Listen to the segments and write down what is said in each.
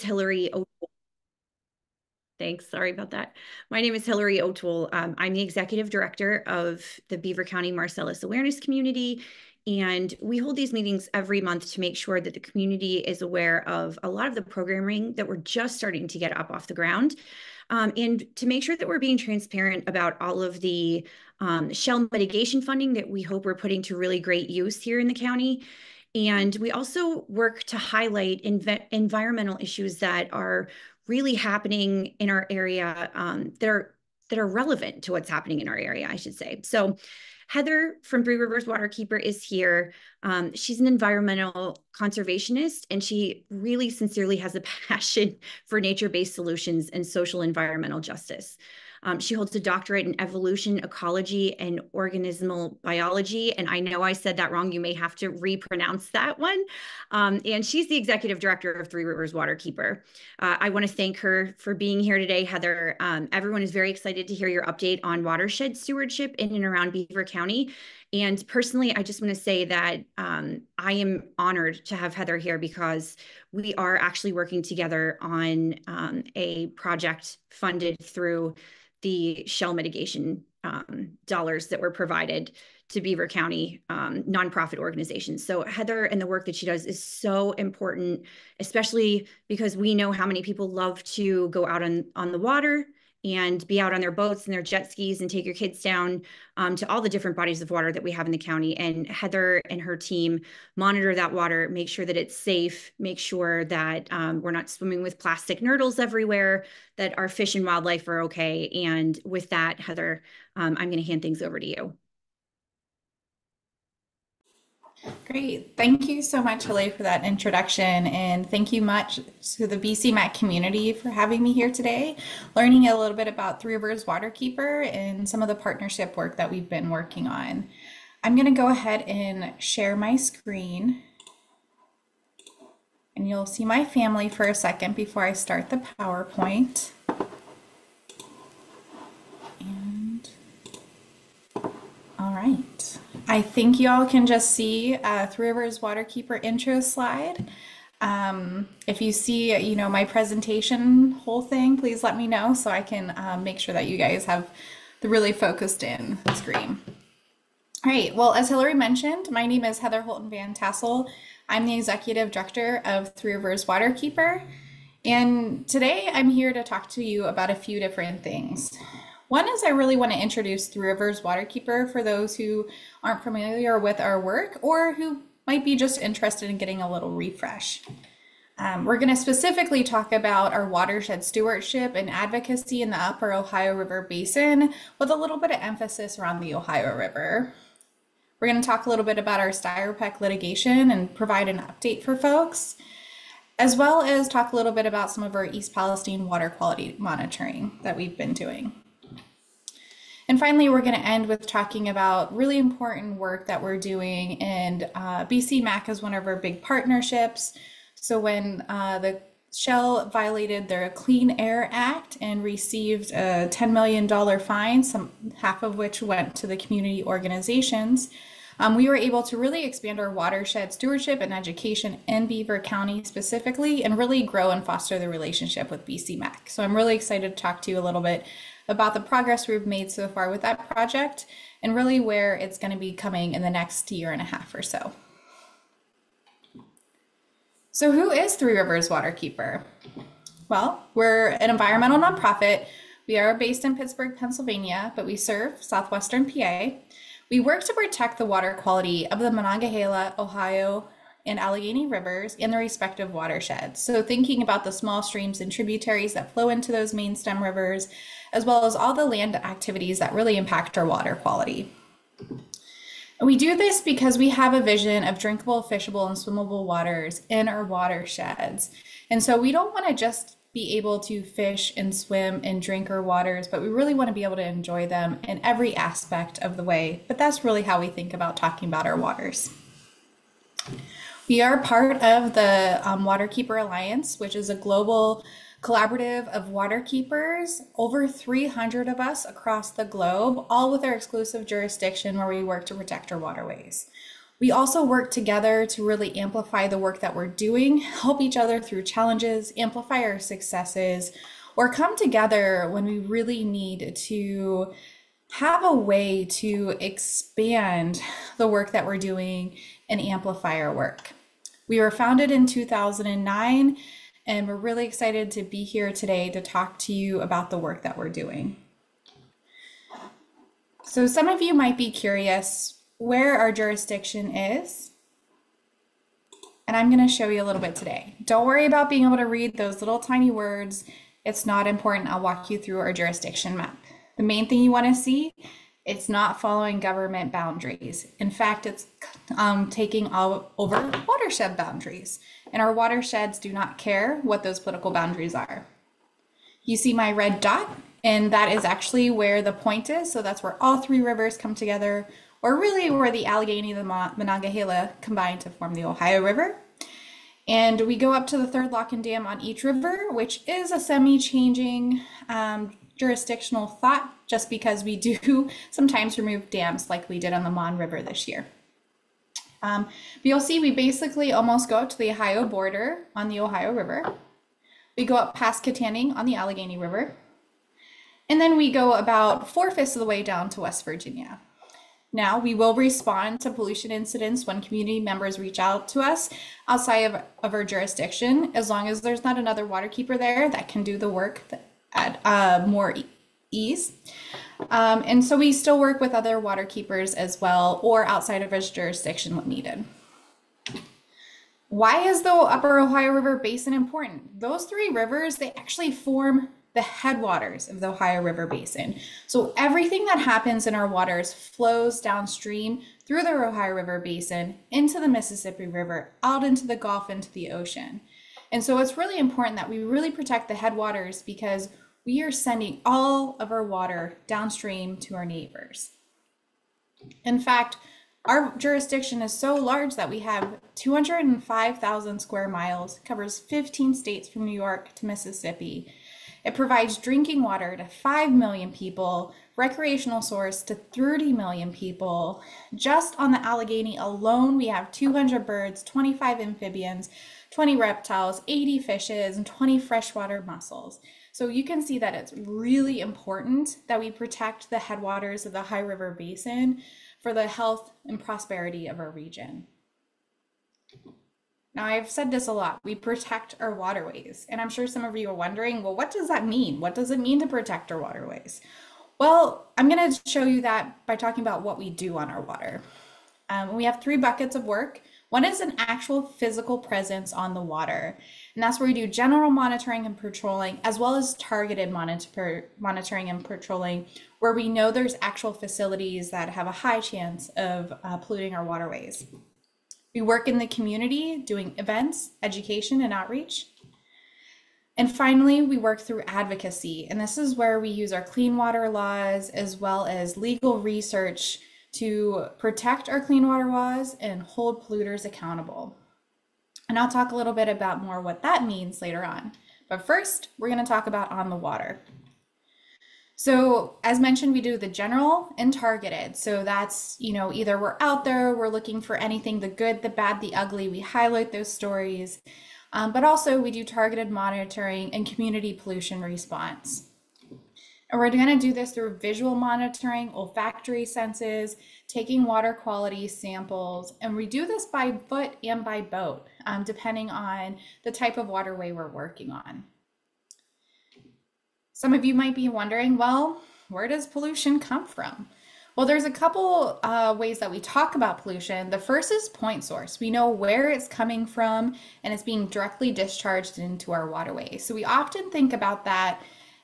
Hillary O'Toole. Thanks. Sorry about that. My name is Hillary O'Toole. I'm the executive director of the Beaver County Marcellus Awareness Community. And we hold these meetings every month to make sure that the community is aware of a lot of the programming that we're just starting to get up off the ground. And to make sure that we're being transparent about all of the shell mitigation funding that we hope we're putting to really great use here in the county. And we also work to highlight environmental issues that are really happening in our area, that are relevant to what's happening in our area, I should say. So Heather from Three Rivers Waterkeeper is here. She's an environmental conservationist, and she really sincerely has a passion for nature-based solutions and social environmental justice. She holds a doctorate in evolution, ecology, and organismal biology. And I know I said that wrong. You may have to repronounce that one. And she's the executive director of Three Rivers Waterkeeper. I want to thank her for being here today, Heather. Everyone is very excited to hear your update on watershed stewardship in and around Beaver County. And personally, I just want to say that I am honored to have Heather here because we are actually working together on a project funded through the shell mitigation dollars that were provided to Beaver County nonprofit organizations. So Heather and the work that she does is so important, especially because we know how many people love to go out on the water and be out on their boats and their jet skis and take your kids down to all the different bodies of water that we have in the county. And Heather and her team monitor that water, make sure that it's safe, make sure that we're not swimming with plastic nurdles everywhere, that our fish and wildlife are okay. And with that, Heather, I'm going to hand things over to you. Great. Thank you so much, Hillary, for that introduction. And thank you much to the BCMAC community for having me here today, learning a little bit about Three Rivers Waterkeeper and some of the partnership work that we've been working on. I'm going to go ahead and share my screen. And you'll see my family for a second before I start the PowerPoint. And all right. I think y'all can just see Three Rivers Waterkeeper intro slide. If you see, my presentation whole thing, please let me know so I can make sure that you guys have the really focused in screen. All right, well, as Hillary mentioned, my name is Heather Hulton Vantassel. I'm the executive director of Three Rivers Waterkeeper. And today I'm here to talk to you about a few different things. One is I really want to introduce Three Rivers Waterkeeper for those who aren't familiar with our work or who might be just interested in getting a little refresh. We're going to specifically talk about our watershed stewardship and advocacy in the upper Ohio River Basin with a little bit of emphasis around the Ohio River. We're going to talk a little bit about our Styropec litigation and provide an update for folks, as well as talk a little bit about some of our East Palestine water quality monitoring that we've been doing. And finally, we're going to end with talking about really important work that we're doing, and BCMAC is one of our big partnerships. So when the Shell violated their Clean Air Act and received a $10 million fine, half of which went to the community organizations, we were able to really expand our watershed stewardship and education in Beaver County specifically, and really grow and foster the relationship with BCMAC. So I'm really excited to talk to you a little bit about the progress we've made so far with that project and really where it's going to be coming in the next year and a half or so. So who is Three Rivers Waterkeeper? Well, we're an environmental nonprofit. We are based in Pittsburgh, Pennsylvania, but we serve southwestern PA. We work to protect the water quality of the Monongahela, Ohio, and Allegheny rivers and the respective watersheds. So thinking about the small streams and tributaries that flow into those main stem rivers, as well as all the land activities that really impact our water quality. And we do this because we have a vision of drinkable, fishable, and swimmable waters in our watersheds. And so we don't want to just be able to fish and swim and drink our waters, but we really want to be able to enjoy them in every aspect of the way. But that's really how we think about talking about our waters. We are part of the Waterkeeper Alliance, which is a global collaborative of waterkeepers, over 300 of us across the globe, all with our exclusive jurisdiction where we work to protect our waterways. We also work together to really amplify the work that we're doing, help each other through challenges, amplify our successes, or come together when we really need to have a way to expand the work that we're doing and amplify our work. We were founded in 2009, and we're really excited to be here today to talk to you about the work that we're doing. So some of you might be curious where our jurisdiction is, and I'm going to show you a little bit today. Don't worry about being able to read those little tiny words. It's not important. I'll walk you through our jurisdiction map. The main thing you want to see, it's not following government boundaries. In fact, it's taking over watershed boundaries, and our watersheds do not care what those political boundaries are. You see my red dot, and that is actually where the point is. So that's where all three rivers come together, or really where the Allegheny and the Monongahela combine to form the Ohio River. And we go up to the third lock and dam on each river, which is a semi-changing jurisdictional thought, just because we do sometimes remove dams like we did on the Mon River this year. But you'll see we basically almost go up to the Ohio border on the Ohio River. We go up past Katanning on the Allegheny River. And then we go about 4/5 of the way down to West Virginia. Now, we will respond to pollution incidents when community members reach out to us outside of our jurisdiction, as long as there's not another waterkeeper there that can do the work at more ease. And so we still work with other waterkeepers as well, or outside of our jurisdiction when needed. Why is the Upper Ohio River Basin important? Those three rivers, they actually form the headwaters of the Ohio River Basin. So everything that happens in our waters flows downstream through the Ohio River Basin into the Mississippi River, out into the Gulf, into the ocean. And so it's really important that we really protect the headwaters, because we are sending all of our water downstream to our neighbors. In fact, our jurisdiction is so large that we have 205,000 square miles, covers 15 states from New York to Mississippi. It provides drinking water to 5 million people, recreational source to 30 million people. Just on the Allegheny alone, we have 200 birds, 25 amphibians, 20 reptiles, 80 fishes, and 20 freshwater mussels. So you can see that it's really important that we protect the headwaters of the Ohio River Basin for the health and prosperity of our region. Now, I've said this a lot, we protect our waterways, and I'm sure some of you are wondering, well, what does that mean? What does it mean to protect our waterways? Well, I'm going to show you that by talking about what we do on our water. We have 3 buckets of work. One is an actual physical presence on the water, and that's where we do general monitoring and patrolling, as well as targeted monitoring and patrolling, where we know there's actual facilities that have a high chance of polluting our waterways. We work in the community doing events, education, and outreach. And finally, we work through advocacy, and this is where we use our clean water laws as well as legal research to protect our clean water laws and hold polluters accountable. And I'll talk a little bit about more what that means later on. But first, we're going to talk about on the water. So as mentioned, we do the general and targeted. So that's, either we're out there, we're looking for anything, the good, the bad, the ugly. We highlight those stories, but also we do targeted monitoring and community pollution response. And we're going to do this through visual monitoring, olfactory senses, taking water quality samples, and we do this by foot and by boat, depending on the type of waterway we're working on. Some of you might be wondering, well, where does pollution come from? Well, there's a couple ways that we talk about pollution. The first is point source. We know where it's coming from, and it's being directly discharged into our waterways. So we often think about that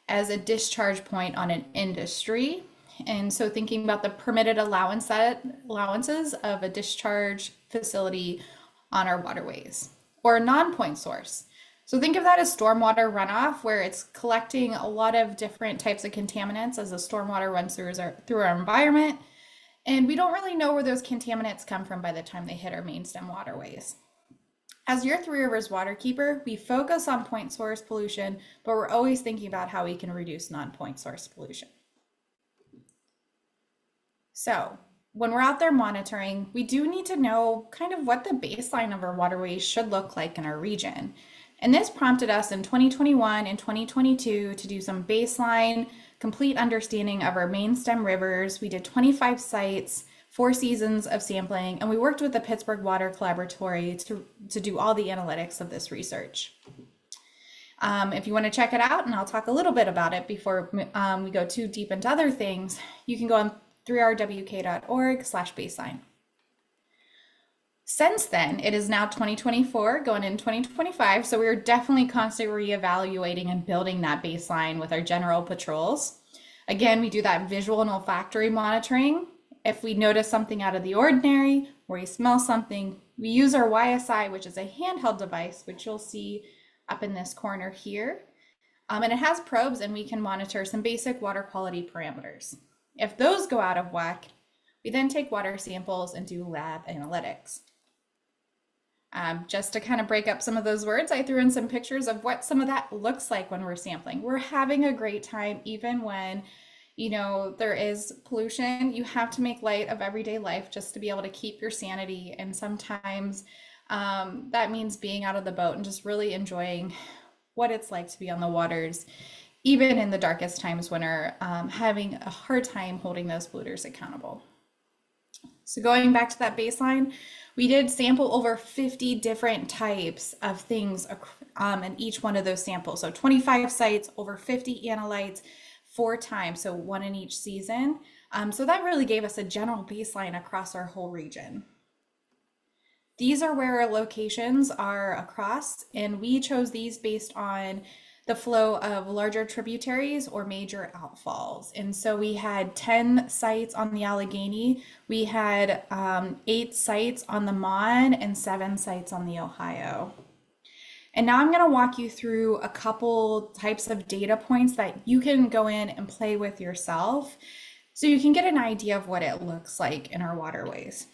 as a discharge point on an industry. And so thinking about the permitted allowances of a discharge facility on our waterways, or a non-point source. So think of that as stormwater runoff, where it's collecting a lot of different types of contaminants as the stormwater runs through our environment. And we don't really know where those contaminants come from by the time they hit our main stem waterways. As your Three Rivers Waterkeeper, we focus on point source pollution, but we're always thinking about how we can reduce non-point source pollution. So when we're out there monitoring, we do need to know kind of what the baseline of our waterways should look like in our region. And this prompted us in 2021 and 2022 to do some baseline, complete understanding of our main stem rivers. We did 25 sites, 4 seasons of sampling, and we worked with the Pittsburgh Water Collaboratory to do all the analytics of this research. If you want to check it out, and I'll talk a little bit about it before we go too deep into other things, you can go on 3rwk.org/baseline. Since then, it is now 2024, going in 2025, so we're definitely constantly reevaluating and building that baseline with our general patrols. Again, we do that visual and olfactory monitoring. If we notice something out of the ordinary, or we smell something, we use our YSI, which is a handheld device, which you'll see up in this corner here. And it has probes, and we can monitor some basic water quality parameters. If those go out of whack, we then take water samples and do lab analytics. Just to kind of break up some of those words, I threw in some pictures of what some of that looks like when we're sampling. We're having a great time, even when, you know, there is pollution. You have to make light of everyday life just to be able to keep your sanity. And sometimes that means being out of the boat and just really enjoying what it's like to be on the waters, even in the darkest times when we're having a hard time holding those polluters accountable. So going back to that baseline, we did sample over 50 different types of things in each one of those samples. So 25 sites, over 50 analytes, 4 times, so 1 in each season. So that really gave us a general baseline across our whole region. These are where our locations are across, and we chose these based on the flow of larger tributaries or major outfalls. And so we had 10 sites on the Allegheny, we had 8 sites on the Mon, and 7 sites on the Ohio. And now I'm going to walk you through a couple types of data points that you can go in and play with yourself so you can get an idea of what it looks like in our waterways.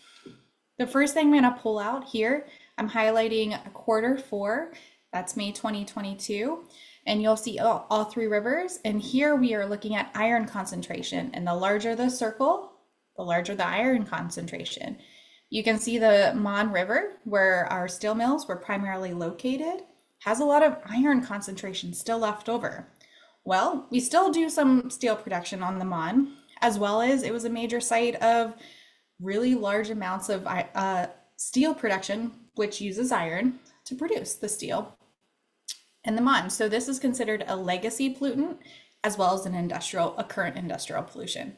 The first thing I'm going to pull out here, I'm highlighting Q4, that's May 2022, and you'll see all 3 rivers. And here we are looking at iron concentration, and the larger the circle, the larger the iron concentration. You can see the Mon River, where our steel mills were primarily located, has a lot of iron concentration still left over. Well, we still do some steel production on the Mon, as well as it was a major site of really large amounts of steel production, which uses iron to produce the steel in the Mon. So this is considered a legacy pollutant as well as a current industrial pollution.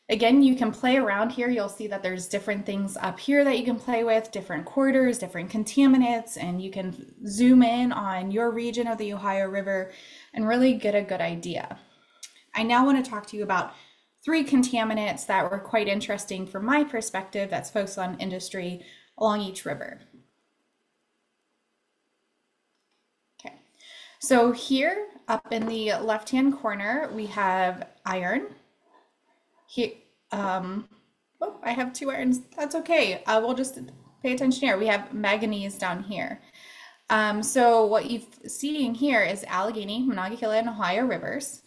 Again, you can play around here. You'll see that there's different things up here that you can play with, different corridors, different contaminants, and you can zoom in on your region of the Ohio River and really get a good idea. I now want to talk to you about 3 contaminants that were quite interesting from my perspective that's focused on industry along each river. Okay, so here up in the left-hand corner, we have iron. Here, oh, I have 2 irons. That's okay. We'll just pay attention here. We have manganese down here. So what you're seeing here is Allegheny, Monongahela, and Ohio rivers.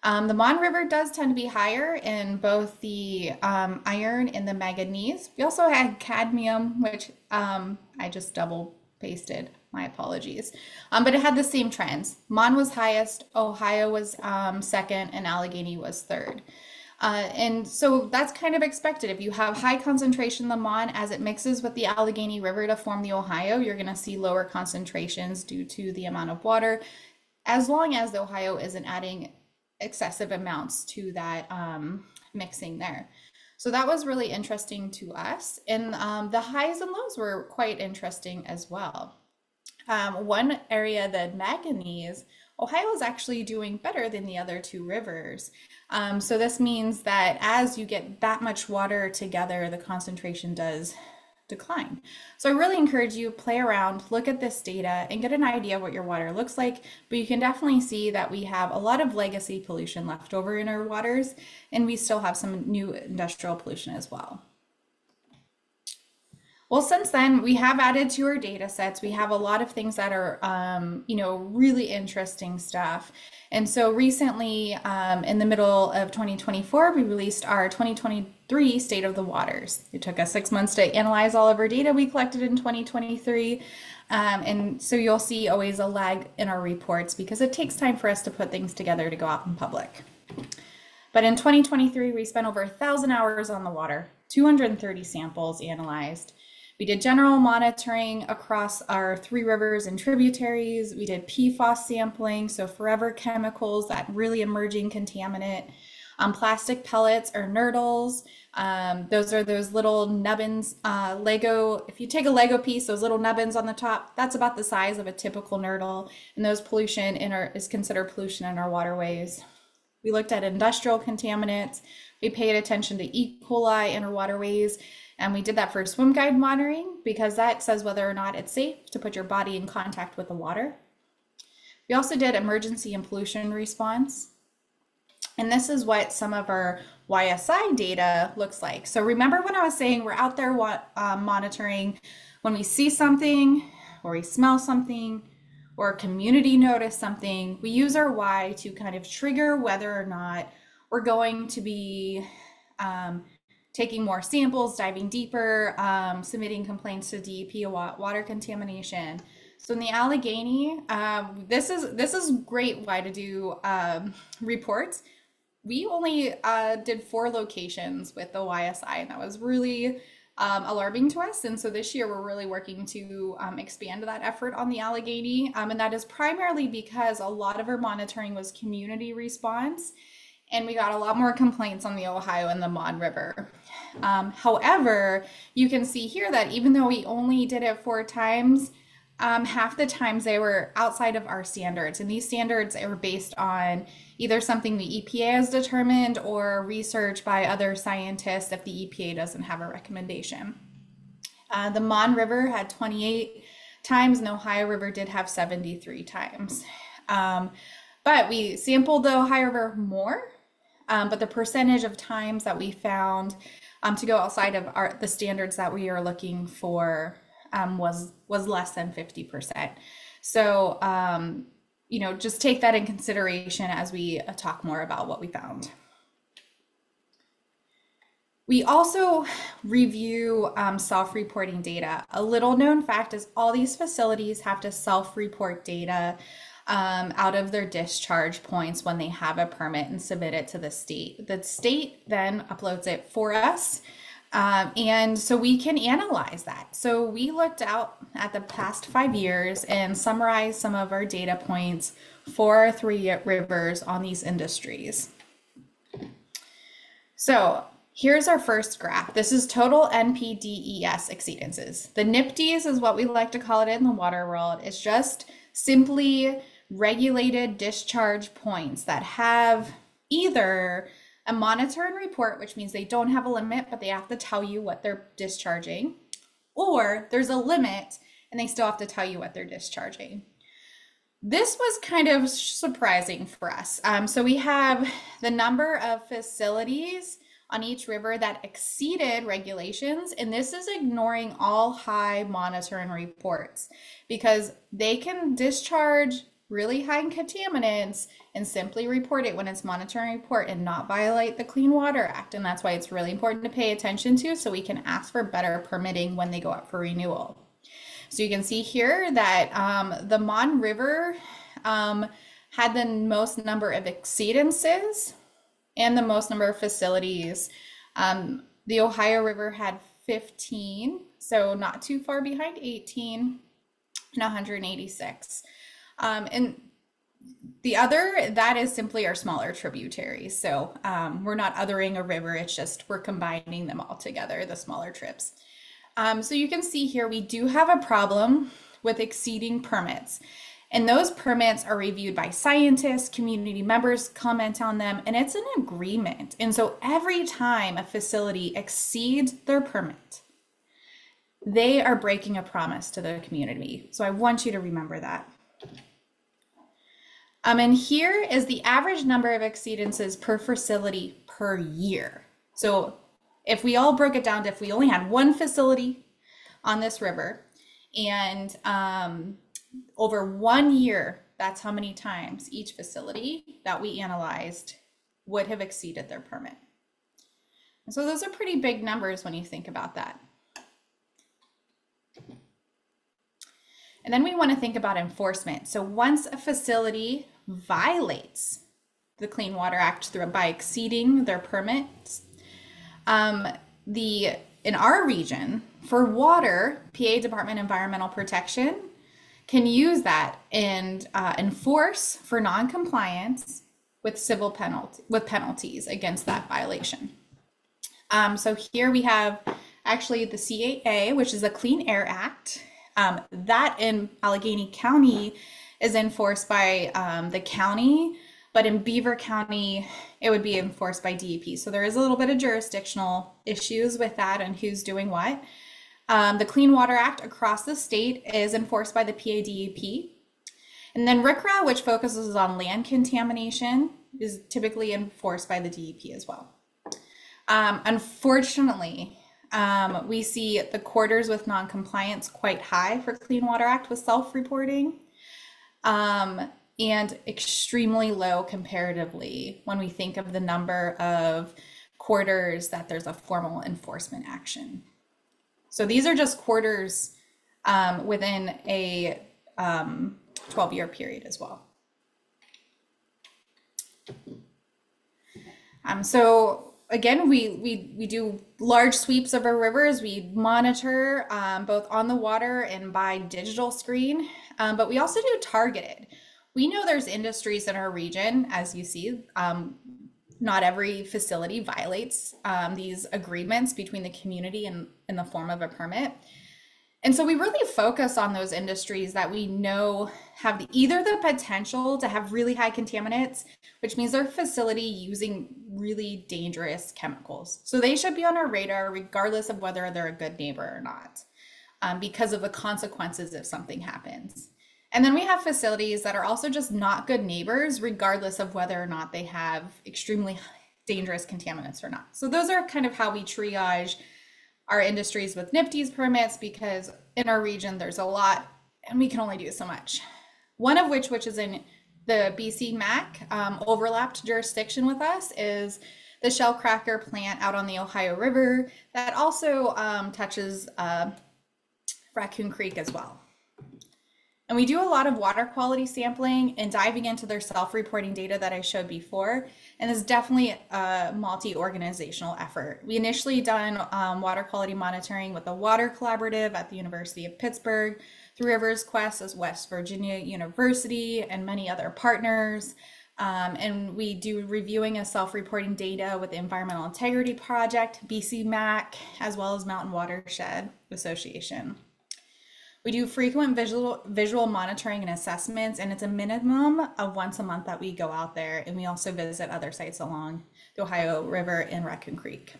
The Mon River does tend to be higher in both the iron and the manganese. We also had cadmium, which I just double pasted, my apologies. But it had the same trends. Mon was highest, Ohio was second, and Allegheny was third. And so that's kind of expected. If you have high concentration in the Mon as it mixes with the Allegheny River to form the Ohio, you're going to see lower concentrations due to the amount of water, as long as the Ohio isn't adding excessive amounts to that mixing there. So that was really interesting to us. And the highs and lows were quite interesting as well. One area, the manganese, Ohio is actually doing better than the other 2 rivers. So this means that as you get that much water together, the concentration does decline. So I really encourage you, play around, look at this data, and get an idea of what your water looks like. But you can definitely see that we have a lot of legacy pollution left over in our waters, and we still have some new industrial pollution as well. Well, since then, we have added to our data sets. We have a lot of things that are, really interesting stuff. And so recently, in the middle of 2024, we released our 2023 State of the Waters. It took us 6 months to analyze all of our data we collected in 2023. And so you'll see always a lag in our reports because it takes time for us to put things together to go out in public. But in 2023, we spent over 1,000 hours on the water, 230 samples analyzed. We did general monitoring across our three rivers and tributaries. We did PFAS sampling, so forever chemicals, that really emerging contaminant. Plastic pellets or nurdles. Those are those little nubbins. Lego, if you take a Lego piece, those little nubbins on the top, that's about the size of a typical nurdle. And those pollution is considered pollution in our waterways. We looked at industrial contaminants. We paid attention to E. coli in our waterways. And we did that for swim guide monitoring because that says whether or not it's safe to put your body in contact with the water. We also did emergency and pollution response. And this is what some of our YSI data looks like. So remember when I was saying we're out there monitoring when we see something or we smell something or a community notice something, we use our Y to kind of trigger whether or not we're going to be taking more samples, diving deeper, submitting complaints to DEP about water contamination. So in the Allegheny, this is great why to do reports. We only did 4 locations with the YSI, and that was really alarming to us. And so this year we're really working to expand that effort on the Allegheny. And that is primarily because a lot of our monitoring was community response. And we got a lot more complaints on the Ohio and the Mon River. However, you can see here that even though we only did it 4 times, half the times they were outside of our standards. And these standards are based on either something the EPA has determined or research by other scientists if the EPA doesn't have a recommendation. The Mon River had 28 times and the Ohio River did have 73 times. But we sampled the Ohio River more. But the percentage of times that we found to go outside of the standards that we are looking for was less than 50%. So, just take that in consideration as we talk more about what we found. We also review self-reporting data. A little known fact is all these facilities have to self-report data out of their discharge points when they have a permit and submit it to the state. The state then uploads it for us. And so we can analyze that. So we looked out at the past 5 years and summarized some of our data points for our 3 rivers on these industries. So here's our first graph. This is total NPDES exceedances. The NPDES is what we like to call it in the water world. It's just simply regulated discharge points that have either a monitor and report, which means they don't have a limit, but they have to tell you what they're discharging, or there's a limit and they still have to tell you what they're discharging. This was kind of surprising for us. So we have the number of facilities on each river that exceeded regulations, and this is ignoring all high monitor and reports because they can discharge really high contaminants and simply report it when it's monitor and report and not violate the Clean Water Act. And that's why it's really important to pay attention to so we can ask for better permitting when they go up for renewal. So you can see here that the Mon River had the most number of exceedances and the most number of facilities. The Ohio River had 15, so not too far behind 18, and 186. And the other, that is simply our smaller tributaries. So we're not othering a river, it's just we're combining them all together, the smaller trips. So you can see here, we do have a problem with exceeding permits. And those permits are reviewed by scientists, community members comment on them, and it's an agreement. And so every time a facility exceeds their permit, they are breaking a promise to the community. So I want you to remember that. And here is the average number of exceedances per facility per year. So if we all broke it down to if we only had one facility, on this river. And over 1 year, that's how many times each facility that we analyzed would have exceeded their permit. And so those are pretty big numbers when you think about that. And then we want to think about enforcement. So once a facility violates the Clean Water Act by exceeding their permits, in our region, for water, PA Department of Environmental Protection can use that and enforce for non-compliance with penalties against that violation. So here we have actually the CAA, which is the Clean Air Act. That in Allegheny County is enforced by the county, but in Beaver County, it would be enforced by DEP. So there is a little bit of jurisdictional issues with that and who's doing what. The Clean Water Act across the state is enforced by the PADEP. And then RCRA, which focuses on land contamination, is typically enforced by the DEP as well. Unfortunately, we see the quarters with non-compliance quite high for Clean Water Act with self-reporting, and extremely low comparatively when we think of the number of quarters that there's a formal enforcement action. So these are just quarters within a 12-year period as well. So again, we do large sweeps of our rivers. We monitor both on the water and by digital screen, but we also do targeted. We know there's industries in our region, as you see, not every facility violates these agreements between the community and in the form of a permit. And so we really focus on those industries that we know have either the potential to have really high contaminants, which means their facility using really dangerous chemicals. So they should be on our radar regardless of whether they're a good neighbor or not, because of the consequences if something happens. And then we have facilities that are also just not good neighbors, regardless of whether or not they have extremely dangerous contaminants or not. So those are kind of how we triage our industries with NIPD's permits, because in our region, there's a lot and we can only do so much. One of which is in the BC MAC overlapped jurisdiction with us, is the shell cracker plant out on the Ohio River that also touches Raccoon Creek as well. And we do a lot of water quality sampling and diving into their self-reporting data that I showed before. And it's definitely a multi-organizational effort. We initially done water quality monitoring with the Water Collaborative at the University of Pittsburgh, Three Rivers Quest as West Virginia University, and many other partners. And we do reviewing of self-reporting data with the Environmental Integrity Project, BC MAC, as well as Mountain Watershed Association. We do frequent visual monitoring and assessments, and it's a minimum of once a month that we go out there, and we also visit other sites along the Ohio River and Raccoon Creek.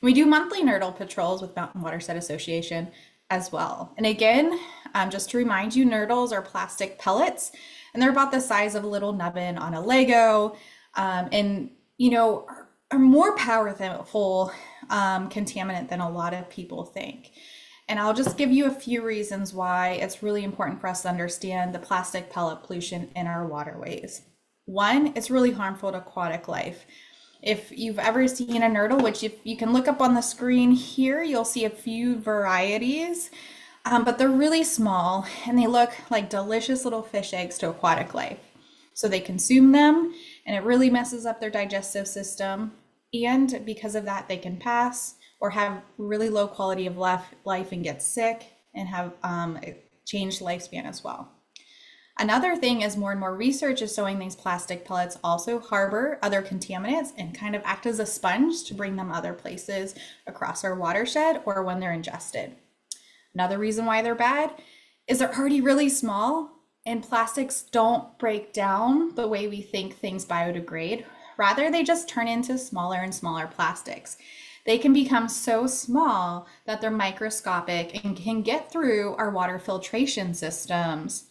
We do monthly nurdle patrols with Mountain Watershed Association as well. And again, just to remind you, nurdles are plastic pellets, and they're about the size of a little nubbin on a Lego, and are more powerful contaminant than a lot of people think. And I'll just give you a few reasons why it's really important for us to understand the plastic pellet pollution in our waterways. One, it's really harmful to aquatic life. If you've ever seen a nurdle, which if you can look up on the screen here, you'll see a few varieties, but they're really small and they look like delicious little fish eggs to aquatic life. So they consume them and it really messes up their digestive system. And because of that, they can pass or have really low quality of life and get sick and have a changed lifespan as well. Another thing is more and more research is showing these plastic pellets also harbor other contaminants and kind of act as a sponge to bring them other places across our watershed or when they're ingested. Another reason why they're bad is they're already really small, and plastics don't break down the way we think things biodegrade. Rather, they just turn into smaller and smaller plastics. They can become so small that they're microscopic and can get through our water filtration systems,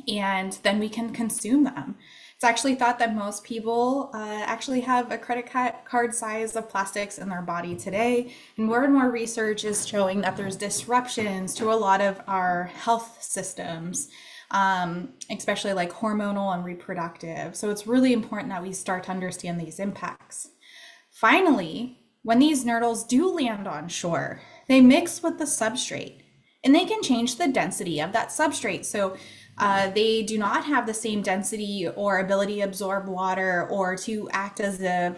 and then we can consume them. It's actually thought that most people actually have a credit card size of plastics in their body today. And more research is showing that there's disruptions to a lot of our health systems, especially like hormonal and reproductive. So it's really important that we start to understand these impacts. Finally, when these nurdles do land on shore, they mix with the substrate and they can change the density of that substrate. So they do not have the same density or ability to absorb water or to act as the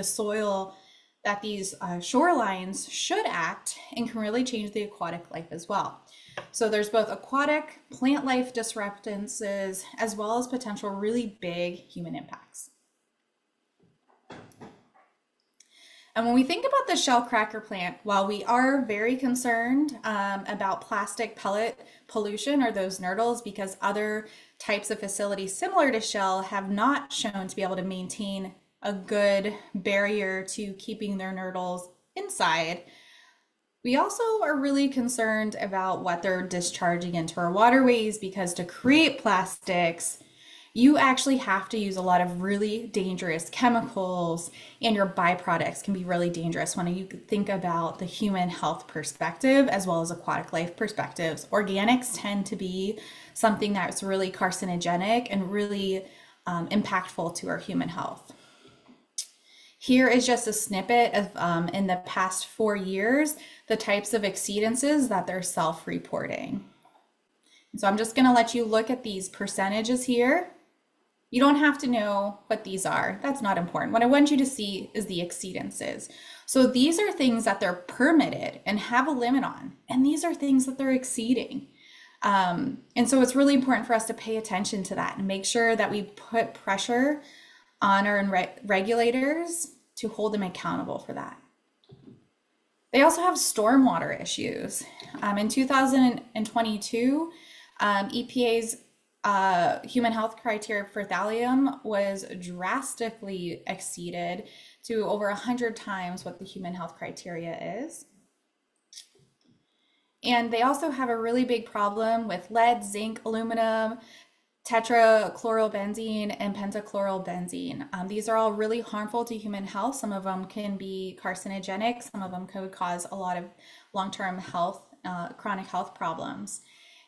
soil that these shorelines should act, and can really change the aquatic life as well. So there's both aquatic plant life disruptances as well as potential really big human impacts. And when we think about the shellcracker plant, while we are very concerned about plastic pellet pollution or those nurdles, because other types of facilities similar to shell have not shown to be able to maintain a good barrier to keeping their nurdles inside, we also are really concerned about what they're discharging into our waterways, because to create plastics, you actually have to use a lot of really dangerous chemicals, and your byproducts can be really dangerous when you think about the human health perspective as well as aquatic life perspectives. Organics tend to be something that's really carcinogenic and really impactful to our human health. Here is just a snippet of in the past 4 years, the types of exceedances that they're self-reporting. So I'm just going to let you look at these percentages here. You don't have to know what these are. That's not important. What I want you to see is the exceedances. So these are things that they're permitted and have a limit on, and these are things that they're exceeding. And so it's really important for us to pay attention to that and make sure that we put pressure on our regulators to hold them accountable for that. They also have stormwater issues. In 2022, EPA's human health criteria for thallium was drastically exceeded to over 100 times what the human health criteria is. And they also have a really big problem with lead, zinc, aluminum, tetrachlorobenzene, and pentachlorobenzene. These are all really harmful to human health. Some of them can be carcinogenic. Some of them could cause a lot of long-term health, chronic health problems.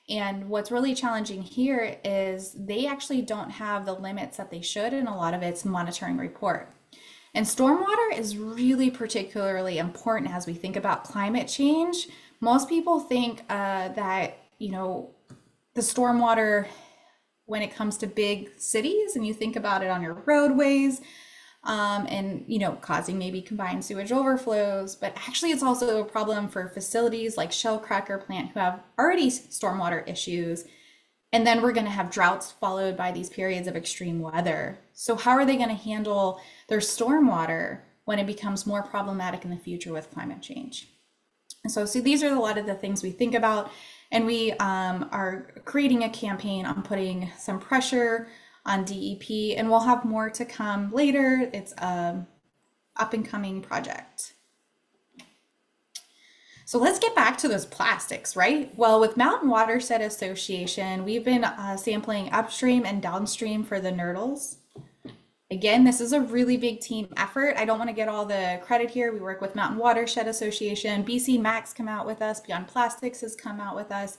And what's really challenging here is they actually don't have the limits that they should in a lot of its monitoring report. And stormwater is really particularly important as we think about climate change. Most people think that, the stormwater, when it comes to big cities, and you think about it on your roadways, and causing maybe combined sewage overflows, but actually it's also a problem for facilities like shellcracker plant who have already stormwater issues, and then we're going to have droughts followed by these periods of extreme weather. So how are they going to handle their stormwater when it becomes more problematic in the future with climate change? And so these are a lot of the things we think about, and we are creating a campaign on putting some pressure on DEP, and we'll have more to come later. It's an up and coming project. So let's get back to those plastics, right? Well, with Mountain Watershed Association, we've been sampling upstream and downstream for the nurdles. Again, this is a really big team effort. I don't want to get all the credit here. We work with Mountain Watershed Association, BC Max come out with us, Beyond Plastics has come out with us,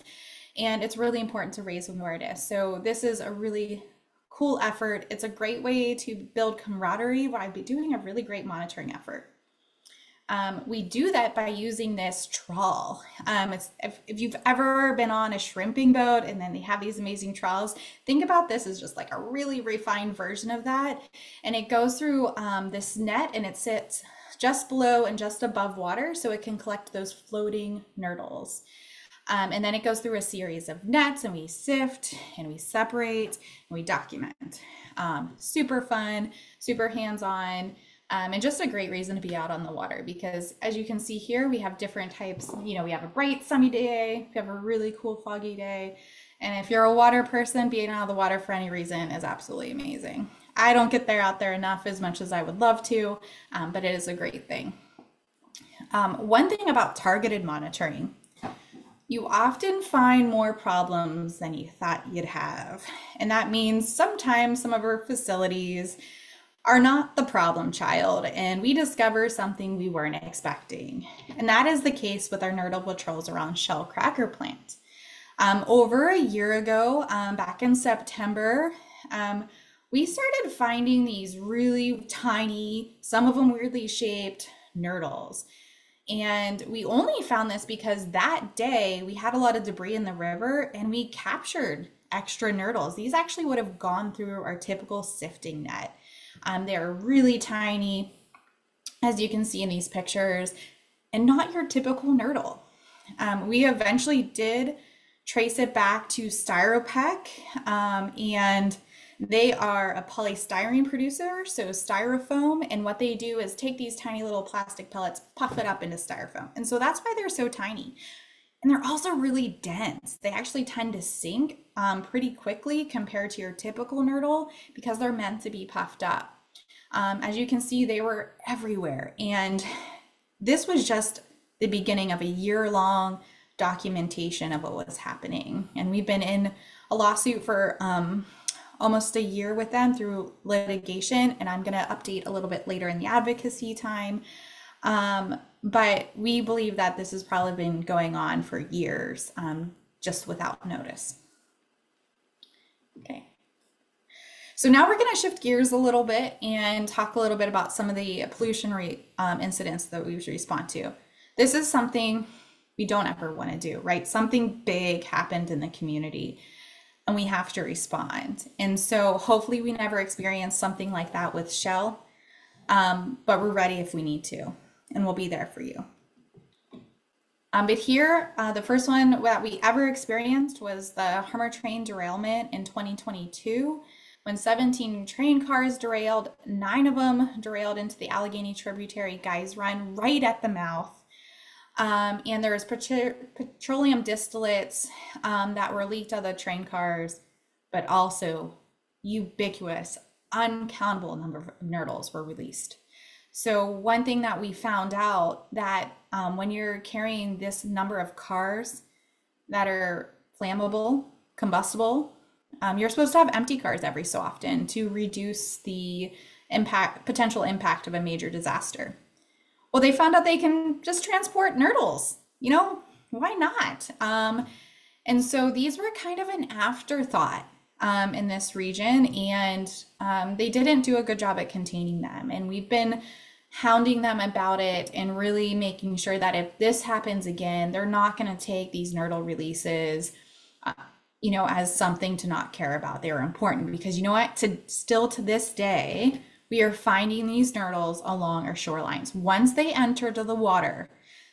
and it's really important to raise awareness. So this is a really cool effort. It's a great way to build camaraderie while I'd be doing a really great monitoring effort. We do that by using this trawl. If you've ever been on a shrimping boat and then they have these amazing trawls, think about this as just like a really refined version of that. And it goes through this net, and it sits just below and just above water so it can collect those floating nurdles. And then it goes through a series of nets, and we sift and we separate and we document. Super fun, super hands-on. And just a great reason to be out on the water, because as you can see here, we have different types. We have a bright sunny day, we have a really cool foggy day. And if you're a water person, being out of the water for any reason is absolutely amazing. I don't get out there enough as much as I would love to, but it is a great thing. One thing about targeted monitoring, You often find more problems than you thought you'd have. And that means sometimes some of our facilities are not the problem child, and we discover something we weren't expecting. And that is the case with our nurdle patrols around Shell Cracker Plant. Over a year ago, back in September, we started finding these really tiny, some of them weirdly shaped nurdles. And we only found this because that day we had a lot of debris in the river and we captured extra nurdles. These actually would have gone through our typical sifting net. They're really tiny, as you can see in these pictures, and not your typical nurdle. We eventually did trace it back to Styropec, and they are a polystyrene producer, so styrofoam, and what they do is take these tiny little plastic pellets, puff it up into styrofoam. And so that's why they're so tiny. And they're also really dense. They actually tend to sink pretty quickly compared to your typical nurdle because they're meant to be puffed up. As you can see, they were everywhere. And this was just the beginning of a year-long documentation of what was happening. And we've been in a lawsuit for almost a year with them through litigation, and I'm going to update a little bit later in the advocacy time. But we believe that this has probably been going on for years, just without notice. Okay. So now we're going to shift gears a little bit and talk a little bit about some of the pollution incidents that we respond to. This is something we don't ever want to do, right? Something big happened in the community and we have to respond. And so hopefully we never experience something like that with Shell, but we're ready if we need to, and we'll be there for you. But here, the first one that we ever experienced was the Hummer train derailment in 2022, when 17 train cars derailed. 9 of them derailed into the Allegheny tributary Guys Run right at the mouth. And there was petroleum distillates that were leaked out of the train cars, but also ubiquitous, uncountable number of nurdles were released. So one thing that we found out that when you're carrying this number of cars that are flammable, combustible, you're supposed to have empty cars every so often to reduce the potential impact of a major disaster. Well, they found out they can just transport nurdles, why not? And so these were kind of an afterthought in this region, and they didn't do a good job at containing them. And we've been hounding them about it and really making sure that if this happens again, they're not going to take these nurdle releases, as something to not care about. They were important because you know what? Still to this day, we are finding these nurdles along our shorelines. Once they enter to the water,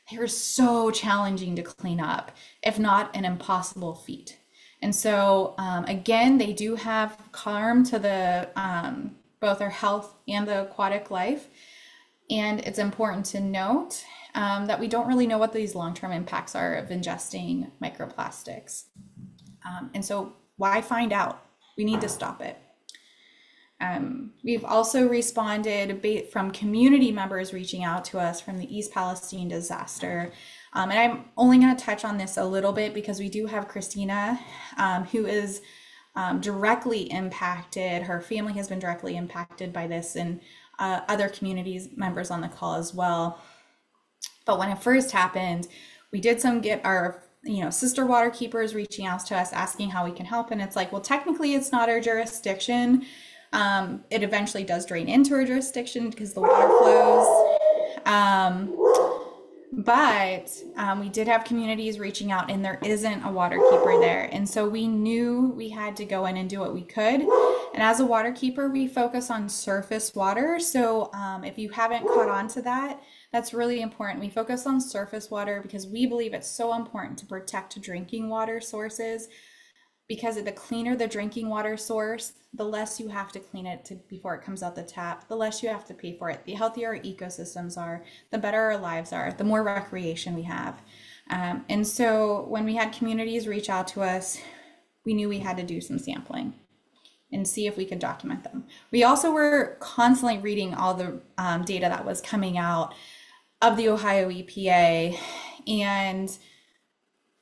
they are so challenging to clean up, if not an impossible feat. And so, again, they do have harm to the both our health and the aquatic life. And it's important to note that we don't really know what these long-term impacts are of ingesting microplastics. And so why find out? We need to stop it. We've also responded from community members reaching out to us from the East Palestine disaster. And I'm only going to touch on this a little bit because we do have Christina, who is directly impacted. Her family has been directly impacted by this, and other communities members on the call as well. But when it first happened, we did get our sister waterkeepers reaching out to us asking how we can help. And it's like, well, technically it's not our jurisdiction. It eventually does drain into our jurisdiction because the water flows. But we did have communities reaching out, and there isn't a waterkeeper there. And so we knew we had to go in and do what we could. And as a waterkeeper, we focus on surface water. So if you haven't caught on to that, that's really important. We focus on surface water because we believe it's so important to protect drinking water sources, because the cleaner the drinking water source, the less you have to clean it before it comes out the tap, the less you have to pay for it, the healthier our ecosystems are, the better our lives are, the more recreation we have. And so when we had communities reach out to us, we knew we had to do some sampling and see if we could document them. We also were constantly reading all the data that was coming out of the Ohio EPA, and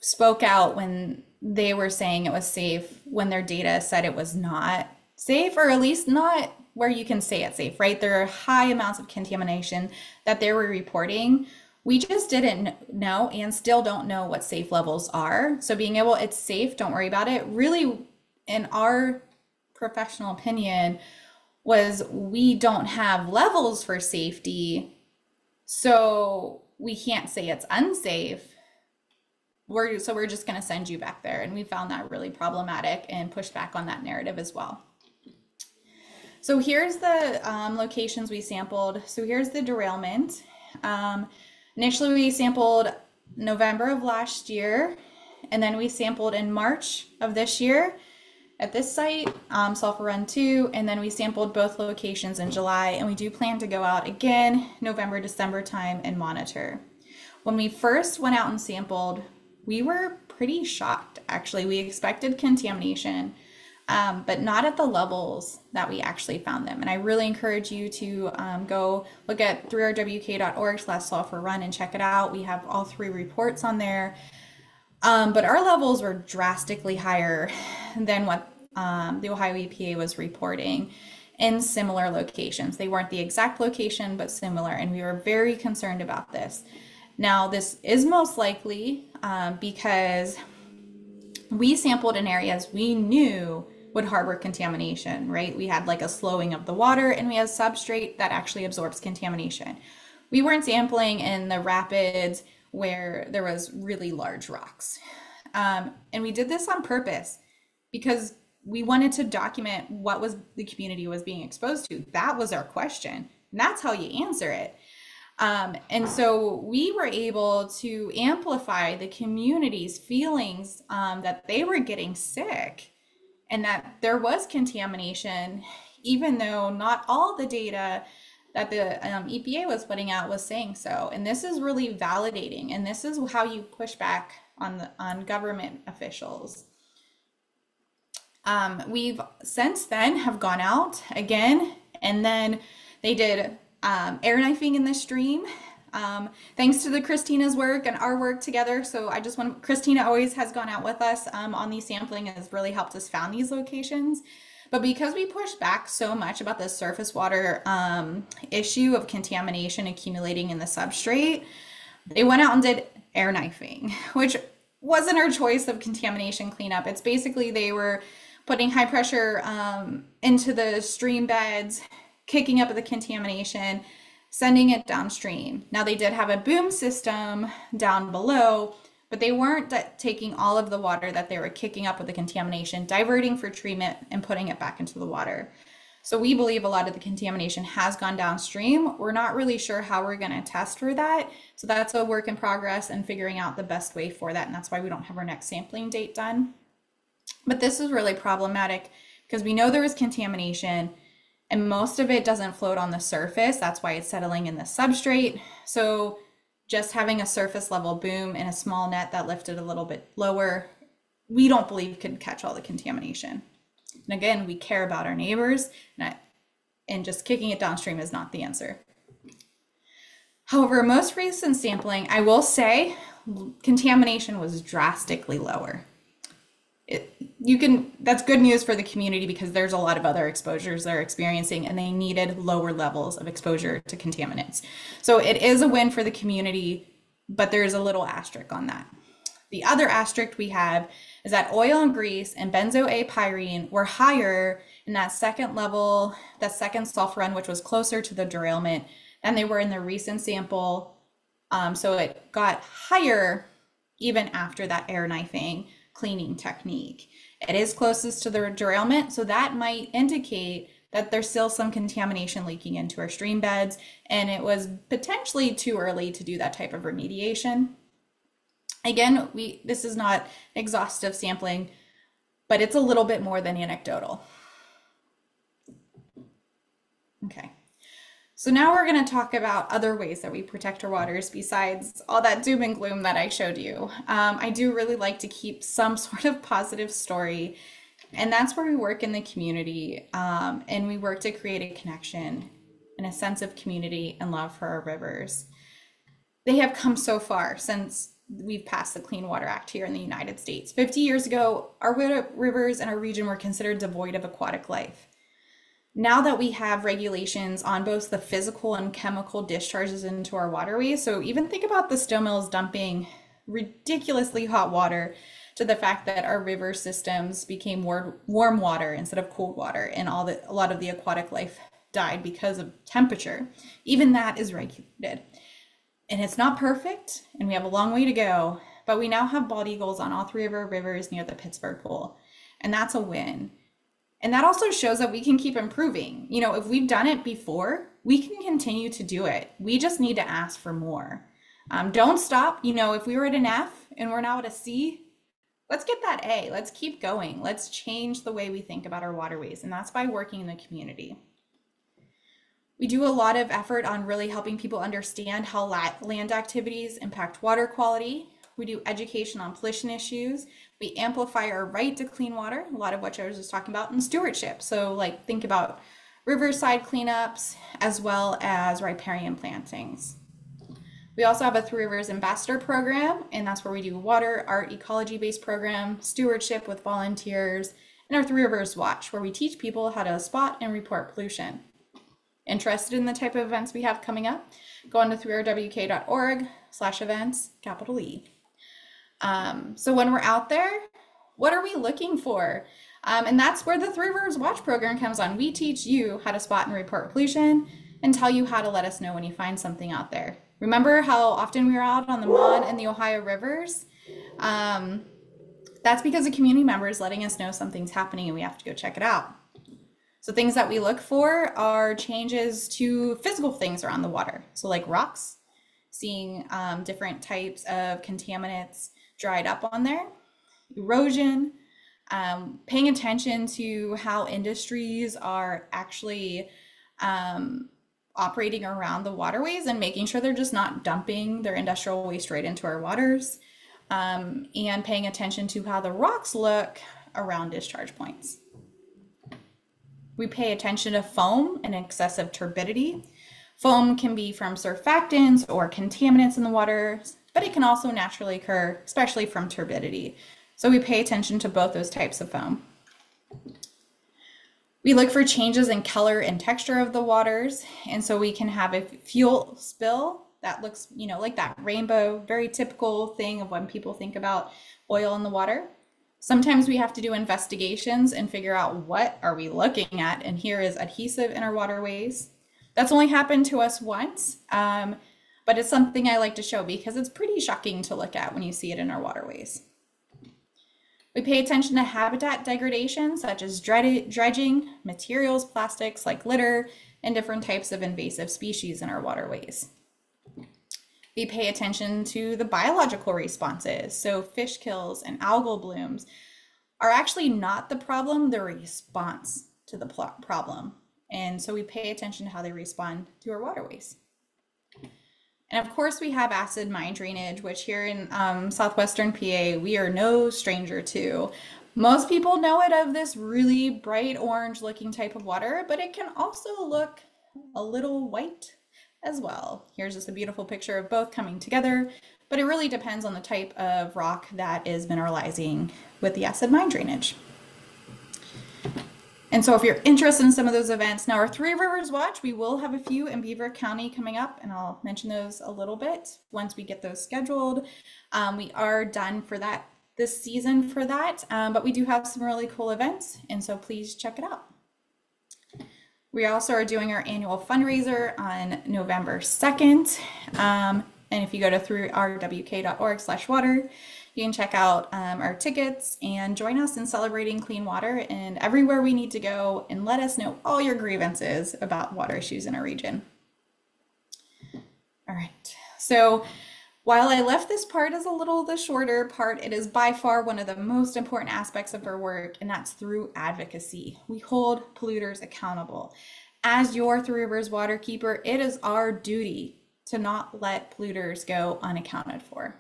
spoke out when they were saying it was safe when their data said it was not safe, or at least not where you can say it's safe, right? There are high amounts of contamination that they were reporting. We just didn't know and still don't know what safe levels are. So being able, it's safe, don't worry about it, really, in our professional opinion, was we don't have levels for safety, so we can't say it's unsafe. We're just going to send you back there. And we found that really problematic and pushed back on that narrative as well. So here's the locations we sampled. So here's the derailment. Initially, we sampled November of last year, and then we sampled in March of this year at this site, Sulphur Run 2, and then we sampled both locations in July, and we do plan to go out again November, December time and monitor. When we first went out and sampled, we were pretty shocked, actually. We expected contamination, but not at the levels that we actually found them. And I really encourage you to go look at 3rwk.org/sulphur-run and check it out. We have all 3 reports on there. But our levels were drastically higher than what the Ohio EPA was reporting in similar locations. They weren't the exact location, but similar, and we were very concerned about this. Now, this is most likely because we sampled in areas we knew would harbor contamination, right? We had like a slowing of the water, and we have substrate that actually absorbs contamination. We weren't sampling in the rapids where there was really large rocks. And we did this on purpose because we wanted to document what was the community was being exposed to. That was our question, and that's how you answer it. And so we were able to amplify the community's feelings that they were getting sick and that there was contamination, even though not all the data that the EPA was putting out was saying so. And this is really validating, and this is how you push back on government officials. We've since then have gone out again, and then they did air knifing in the stream, thanks to the Christina's work and our work together. So I just want, Christina always has gone out with us on these sampling and has really helped us found these locations. But because we pushed back so much about the surface water issue of contamination accumulating in the substrate, they went out and did air knifing, which wasn't our choice of contamination cleanup. It's basically they were putting high pressure into the stream beds, kicking up the contamination, sending it downstream. Now they did have a boom system down below, but they weren't taking all of the water that they were kicking up with the contamination, diverting for treatment and putting it back into the water. So we believe a lot of the contamination has gone downstream. We're not really sure how we're going to test for that. So that's a work in progress and figuring out the best way for that. And that's why we don't have our next sampling date done. But this is really problematic because we know there is contamination and most of it doesn't float on the surface. That's why it's settling in the substrate. So just having a surface level boom in a small net that lifted a little bit lower, we don't believe could catch all the contamination. And again, we care about our neighbors, and just kicking it downstream is not the answer. However, most recent sampling, I will say, contamination was drastically lower. That's good news for the community because there's a lot of other exposures they're experiencing and they needed lower levels of exposure to contaminants. So it is a win for the community, but there's a little asterisk on that. The other asterisk we have is that oil and grease and benzoapyrene were higher in that second level, that second sulfur run, which was closer to the derailment than they were in the recent sample. So it got higher even after that air knifing cleaning technique. It is closest to the derailment, so that might indicate that there's still some contamination leaking into our stream beds, and it was potentially too early to do that type of remediation. Again, this is not exhaustive sampling, but it's a little bit more than anecdotal. Okay. So now we're going to talk about other ways that we protect our waters besides all that doom and gloom that I showed you. I do really like to keep some sort of positive story, and that's where we work in the community, and we work to create a connection and a sense of community and love for our rivers. They have come so far since we've passed the Clean Water Act here in the United States. 50 years ago, our rivers and our region were considered devoid of aquatic life. Now that we have regulations on both the physical and chemical discharges into our waterways, so even think about the steel mills dumping ridiculously hot water, to the fact that our river systems became warm water instead of cold water, and a lot of the aquatic life died because of temperature. Even that is regulated. And it's not perfect, and we have a long way to go, but we now have bald eagles on all three of our rivers near the Pittsburgh Pool, and that's a win. And that also shows that we can keep improving. You know, if we've done it before, we can continue to do it. We just need to ask for more. Don't stop. You know, if we were at an F and we're now at a C, let's get that A. Let's keep going. Let's change the way we think about our waterways, and that's by working in the community. We do a lot of effort on really helping people understand how land activities impact water quality. We do education on pollution issues. We amplify our right to clean water, a lot of which I was just talking about, and stewardship. So like think about riverside cleanups as well as riparian plantings. We also have a Three Rivers Ambassador program, and that's where we do water, art, ecology-based program, stewardship with volunteers, and our Three Rivers Watch, where we teach people how to spot and report pollution. Interested in the type of events we have coming up? Go on to 3rwk.org/events, capital E. So when we're out there, what are we looking for? And that's where the Three Rivers Watch program comes on. We teach you how to spot and report pollution and tell you how to let us know when you find something out there. Remember how often we were out on the Mon and the Ohio rivers? That's because the community members letting us know something's happening and we have to go check it out. So things that we look for are changes to physical things around the water. So like rocks, seeing different types of contaminants dried up on there, erosion, paying attention to how industries are actually operating around the waterways and making sure they're just not dumping their industrial waste right into our waters, and paying attention to how the rocks look around discharge points. We pay attention to foam and excessive turbidity. Foam can be from surfactants or contaminants in the water, but it can also naturally occur, especially from turbidity. So we pay attention to both those types of foam. We look for changes in color and texture of the waters, and so we can have a fuel spill that looks, you know, like that rainbow, very typical thing of when people think about oil in the water. Sometimes we have to do investigations and figure out what are we looking at, and here is adhesive in our waterways. That's only happened to us once, but it's something I like to show because it's pretty shocking to look at when you see it in our waterways. We pay attention to habitat degradation, such as dredging, materials, plastics like litter, and different types of invasive species in our waterways. We pay attention to the biological responses. So fish kills and algal blooms are actually not the problem, the response to the problem. And so we pay attention to how they respond to our waterways. And of course, we have acid mine drainage, which here in southwestern PA, we are no stranger to. Most people know it of this really bright orange looking type of water, but it can also look a little white as well. Here's just a beautiful picture of both coming together, but it really depends on the type of rock that is mineralizing with the acid mine drainage. And so if you're interested in some of those events, now our Three Rivers Watch, we will have a few in Beaver County coming up, and I'll mention those a little bit once we get those scheduled. We are done for that this season for that, but we do have some really cool events, and so please check it out. We also are doing our annual fundraiser on November 2nd. And if you go to throughrwk.org/water, you can check out our tickets and join us in celebrating clean water and everywhere we need to go, and let us know all your grievances about water issues in our region. All right, so while I left this part as a little the shorter part, it is by far one of the most important aspects of our work, and that's through advocacy. We hold polluters accountable. As your Three Rivers Waterkeeper, it is our duty to not let polluters go unaccounted for.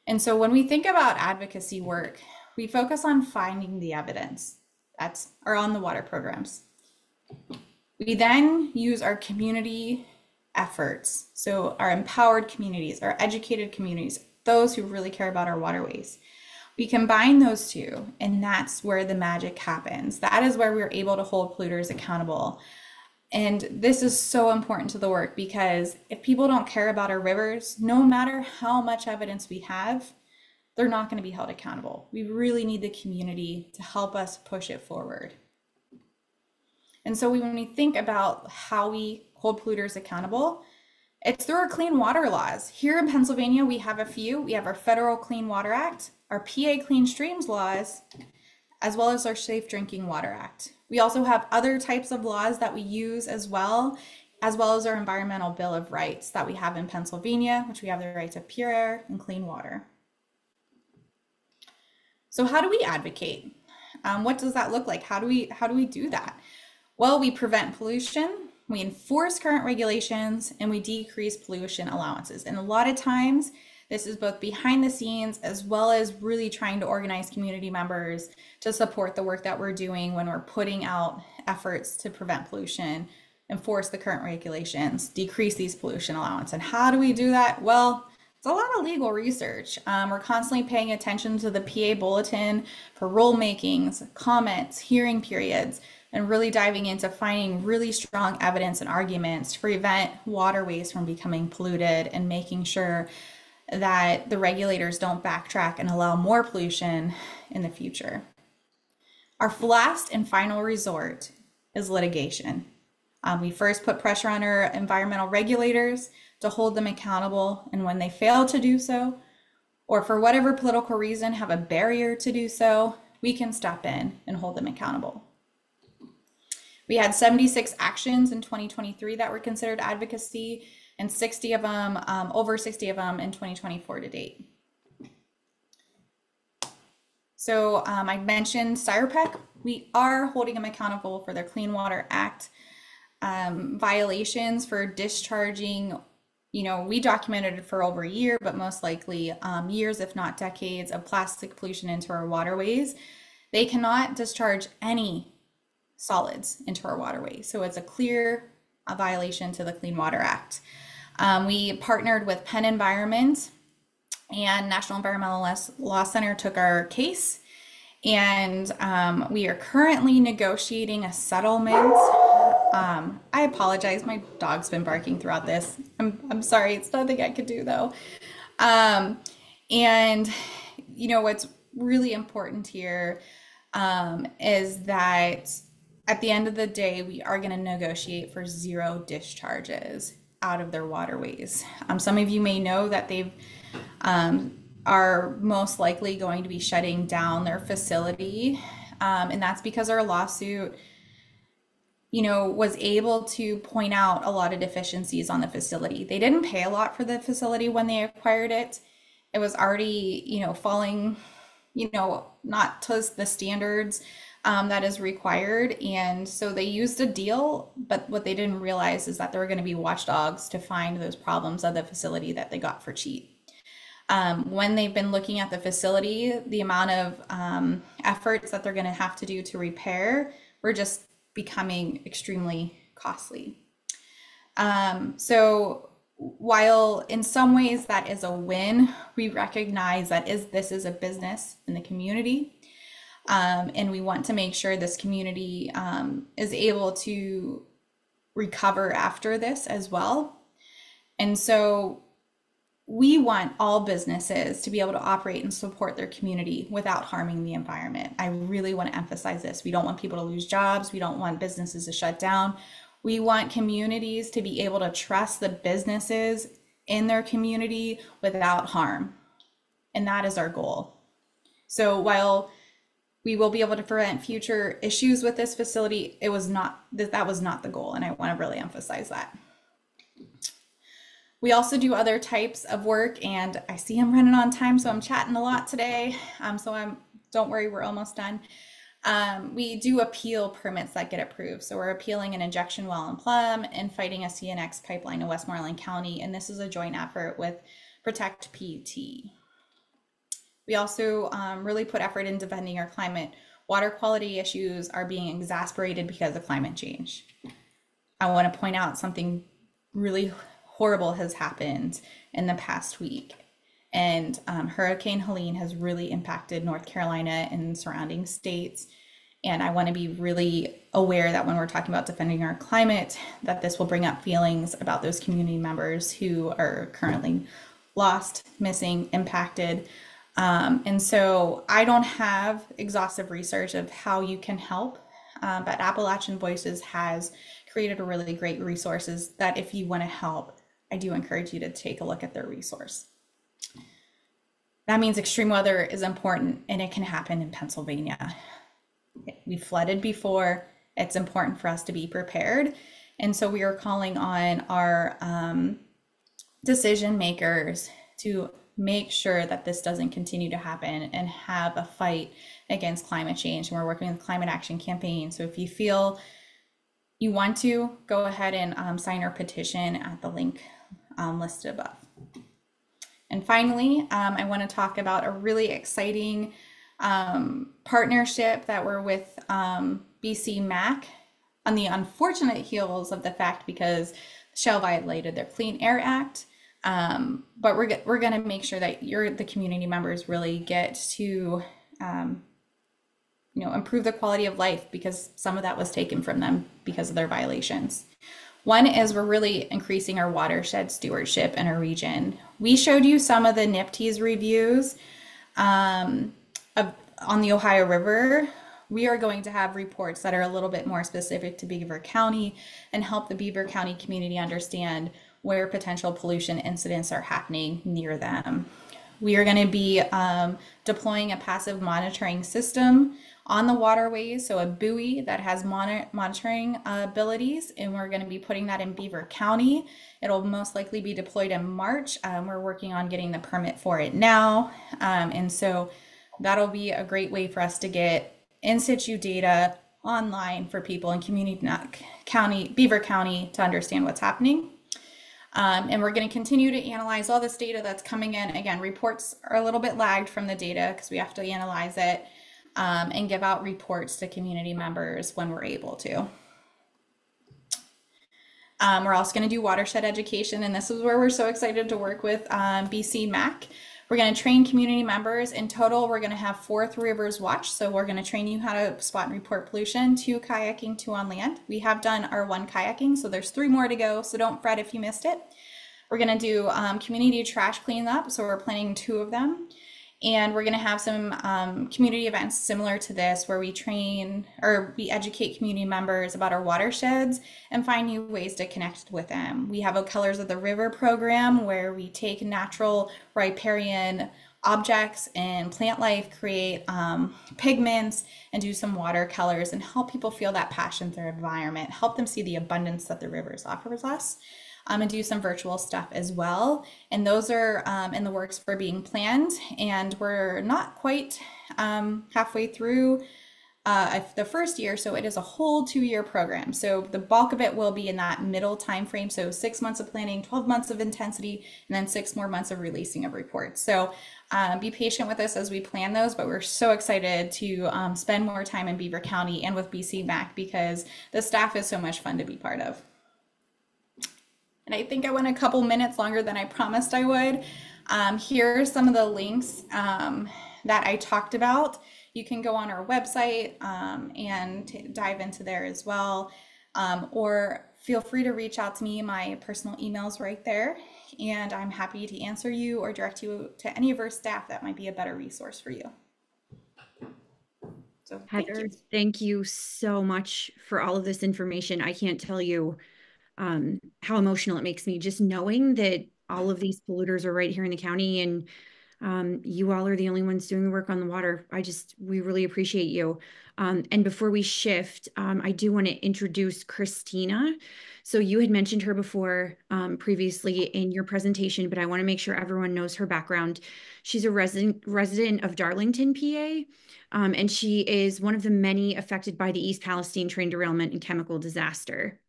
And so when we think about advocacy work, we focus on finding the evidence. That's our On the Water programs. We then use our community efforts. So our empowered communities, our educated communities, those who really care about our waterways. We combine those two, and that's where the magic happens. That is where we're able to hold polluters accountable. And this is so important to the work, because if people don't care about our rivers, no matter how much evidence we have, they're not going to be held accountable. We really need the community to help us push it forward. And so when we think about how we hold polluters accountable, it's through our clean water laws. Here in Pennsylvania, we have a few. We have our Federal Clean Water Act, our PA Clean Streams laws, as well as our Safe Drinking Water Act. We also have other types of laws that we use as well as our Environmental Bill of Rights that we have in Pennsylvania, which we have the rights of pure air and clean water. So how do we advocate? What does that look like? How do we do that? Well, we prevent pollution, we enforce current regulations, and we decrease pollution allowances. And a lot of times, this is both behind the scenes as well as really trying to organize community members to support the work that we're doing when we're putting out efforts to prevent pollution, enforce the current regulations, decrease these pollution allowances. And how do we do that? Well, it's a lot of legal research. We're constantly paying attention to the PA bulletin for rulemakings, comments, hearing periods, and really diving into finding really strong evidence and arguments to prevent waterways from becoming polluted and making sure that the regulators don't backtrack and allow more pollution in the future. Our last and final resort is litigation. We first put pressure on our environmental regulators to hold them accountable, and when they fail to do so, or for whatever political reason have a barrier to do so, we can step in and hold them accountable. We had 76 actions in 2023 that were considered advocacy, and 60 of them, over 60 of them in 2024 to date. So I mentioned SIRPEC. We are holding them accountable for their Clean Water Act violations for discharging. We documented it for over a year, but most likely years, if not decades, of plastic pollution into our waterways. They cannot discharge any solids into our waterways. So it's a clear violation to the Clean Water Act. We partnered with Penn Environment, and National Environmental Law Center took our case, and we are currently negotiating a settlement. I apologize, my dog's been barking throughout this. I'm sorry, it's nothing I could do though. And what's really important here is that at the end of the day, we are going to negotiate for 0 discharges out of their waterways. Some of you may know that they've are most likely going to be shutting down their facility, and that's because our lawsuit was able to point out a lot of deficiencies on the facility. They didn't pay a lot for the facility when they acquired it. It was already falling not to the standards that is required. And so they used a deal, but what they didn't realize is that there were going to be watchdogs to find those problems of the facility that they got for cheap. When they've been looking at the facility, the amount of efforts that they're going to have to do to repair were just becoming extremely costly. So while in some ways that is a win, we recognize that this is a business in the community. And we want to make sure this community is able to recover after this as well. And so we want all businesses to be able to operate and support their community without harming the environment. I really want to emphasize this. We don't want people to lose jobs. We don't want businesses to shut down. We want communities to be able to trust the businesses in their community without harm. And that is our goal. So while we will be able to prevent future issues with this facility, that was not the goal, and I want to really emphasize that. We also do other types of work, and I see I'm running on time, so I'm chatting a lot today. Don't worry, we're almost done. We do appeal permits that get approved. So we're appealing an injection well in Plum and fighting a CNX pipeline in Westmoreland County, and this is a joint effort with Protect PT. We also really put effort in defending our climate. Water quality issues are being exacerbated because of climate change. I want to point out something really horrible has happened in the past week, And Hurricane Helene has really impacted North Carolina and surrounding states. And I want to be really aware that when we're talking about defending our climate, that this will bring up feelings about those community members who are currently lost, missing, impacted. And so I don't have exhaustive research of how you can help, but Appalachian Voices has created a really great resources that if you want to help, I do encourage you to take a look at their resource. That means extreme weather is important and it can happen in Pennsylvania. We flooded before. It's important for us to be prepared. And so we are calling on our decision makers to make sure that this doesn't continue to happen and have a fight against climate change. And we're working with Climate Action Campaign. So if you feel you want to, go ahead and sign our petition at the link listed above. And finally, I want to talk about a really exciting partnership that we're with BC MAC on the unfortunate heels of the fact because Shell violated their Clean Air Act. But we're going to make sure that the community members really get to improve the quality of life because some of that was taken from them because of their violations. One is we're really increasing our watershed stewardship in our region. We showed you some of the NIPT's reviews on the Ohio River. We are going to have reports that are a little bit more specific to Beaver County and help the Beaver County community understand where potential pollution incidents are happening near them. We are going to be deploying a passive monitoring system on the waterways, so a buoy that has monitoring abilities, and we're going to be putting that in Beaver County. It'll most likely be deployed in March. We're working on getting the permit for it now, and so that'll be a great way for us to get in situ data online for people in Beaver County to understand what's happening. And we're going to continue to analyze all this data that's coming in. Again, reports are a little bit lagged from the data because we have to analyze it and give out reports to community members when we're able to. We're also going to do watershed education, and this is where we're so excited to work with BC MAC. We're going to train community members. In total, we're going to have 4 Three Rivers Watch. So we're going to train you how to spot and report pollution, 2 kayaking, 2 on land. We have done our 1 kayaking, so there's 3 more to go. So don't fret if you missed it. We're going to do community trash cleanup. So we're planning 2 of them. And we're going to have some community events similar to this where we train or we educate community members about our watersheds and find new ways to connect with them. We have a Colors of the River program where we take natural riparian objects and plant life, create pigments, and do some watercolors and help people feel that passion for their environment, help them see the abundance that the rivers offers us. And do some virtual stuff as well. And those are in the works for being planned. And we're not quite halfway through the first year, so it is a whole 2-year program. So the bulk of it will be in that middle time frame. So 6 months of planning, 12 months of intensity, and then 6 more months of releasing of reports. So be patient with us as we plan those, but we're so excited to spend more time in Beaver County and with BC MAC because the staff is so much fun to be part of. And I think I went a couple minutes longer than I promised I would. Here are some of the links that I talked about. You can go on our website and dive into there as well. Or feel free to reach out to me. My personal email's right there. And I'm happy to answer you or direct you to any of our staff that might be a better resource for you. So Heather, thank you so much for all of this information. I can't tell you how emotional it makes me just knowing that all of these polluters are right here in the county and you all are the only ones doing the work on the water. We really appreciate you. And before we shift, I do want to introduce Christina. So you had mentioned her before previously in your presentation, but I want to make sure everyone knows her background. She's a resident of Darlington, PA, and she is one of the many affected by the East Palestine train derailment and chemical disaster.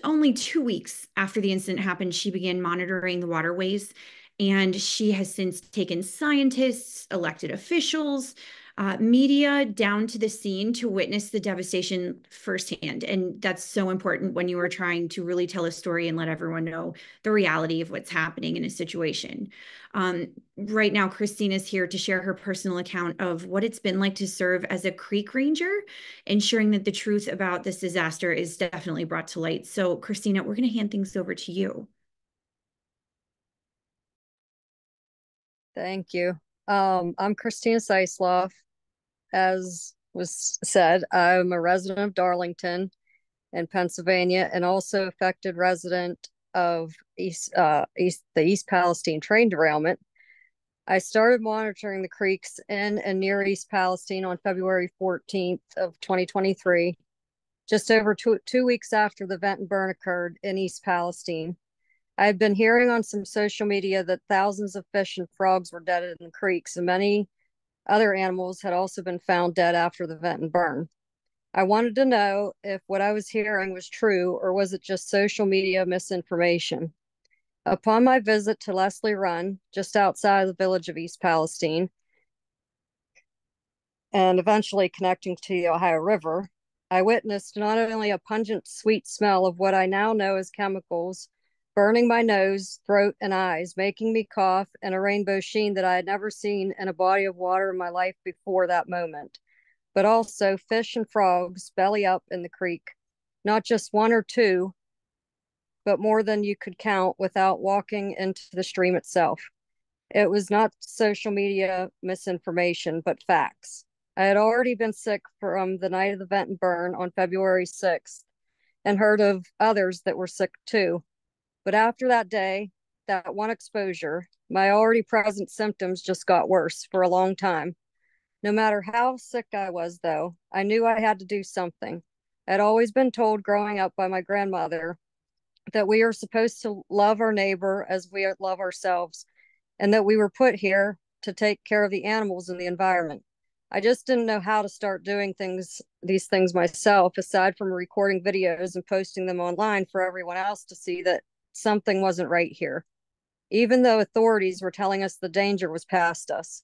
Only 2 weeks after the incident happened, she began monitoring the waterways, and she has since taken scientists, elected officials, media down to the scene to witness the devastation firsthand. And that's so important when you are trying to really tell a story and let everyone know the reality of what's happening in a situation. Right now, Christine is here to share her personal account of what it's been like to serve as a creek ranger, ensuring that the truth about this disaster is definitely brought to light. So, Christina, we're going to hand things over to you. Thank you. I'm Christina Seisloff. As was said, I'm a resident of Darlington in Pennsylvania and also affected resident of the East Palestine train derailment. I started monitoring the creeks in and near East Palestine on February 14th of 2023, just over two weeks after the vent and burn occurred in East Palestine. I had been hearing on some social media that thousands of fish and frogs were dead in the creeks, and many other animals had also been found dead after the vent and burn. I wanted to know if what I was hearing was true or was it just social media misinformation. Upon my visit to Leslie Run, just outside the village of East Palestine, and eventually connecting to the Ohio River, I witnessed not only a pungent, sweet smell of what I now know as chemicals burning my nose, throat, and eyes, making me cough, and a rainbow sheen that I had never seen in a body of water in my life before that moment, but also fish and frogs belly up in the creek, not just one or two, but more than you could count without walking into the stream itself. It was not social media misinformation, but facts. I had already been sick from the night of the vent and burn on February 6th and heard of others that were sick too. But after that day, that one exposure, my already present symptoms just got worse for a long time. No matter how sick I was, though, I knew I had to do something. I'd always been told growing up by my grandmother that we are supposed to love our neighbor as we love ourselves, and that we were put here to take care of the animals and the environment. I just didn't know how to start doing these things myself, aside from recording videos and posting them online for everyone else to see that something wasn't right here, even though authorities were telling us the danger was past us.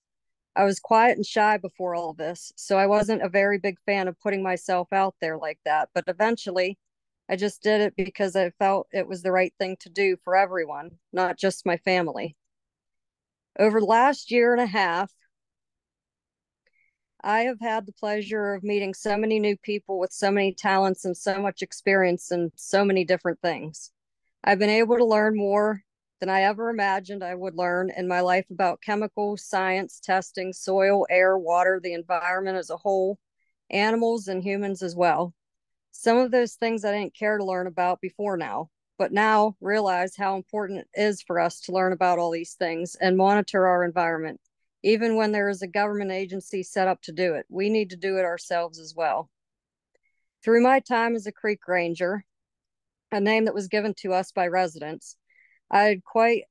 I was quiet and shy before all this, so I wasn't a very big fan of putting myself out there like that. But eventually, I just did it because I felt it was the right thing to do for everyone, not just my family. Over the last year and a half, I have had the pleasure of meeting so many new people with so many talents and so much experience in so many different things. I've been able to learn more than I ever imagined I would learn in my life about chemicals, science, testing, soil, air, water, the environment as a whole, animals, and humans as well. Some of those things I didn't care to learn about before now, but now realize how important it is for us to learn about all these things and monitor our environment. Even when there is a government agency set up to do it, we need to do it ourselves as well. Through my time as a creek ranger, a name that was given to us by residents, I had quite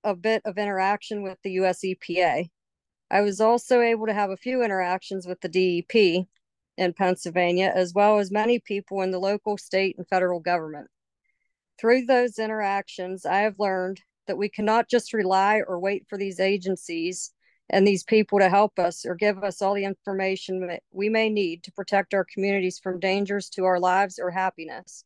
a bit of interaction with the US EPA. I was also able to have a few interactions with the DEP in Pennsylvania, as well as many people in the local, state, and federal government. Through those interactions, I have learned that we cannot just rely or wait for these agencies and these people to help us or give us all the information that we may need to protect our communities from dangers to our lives or happiness.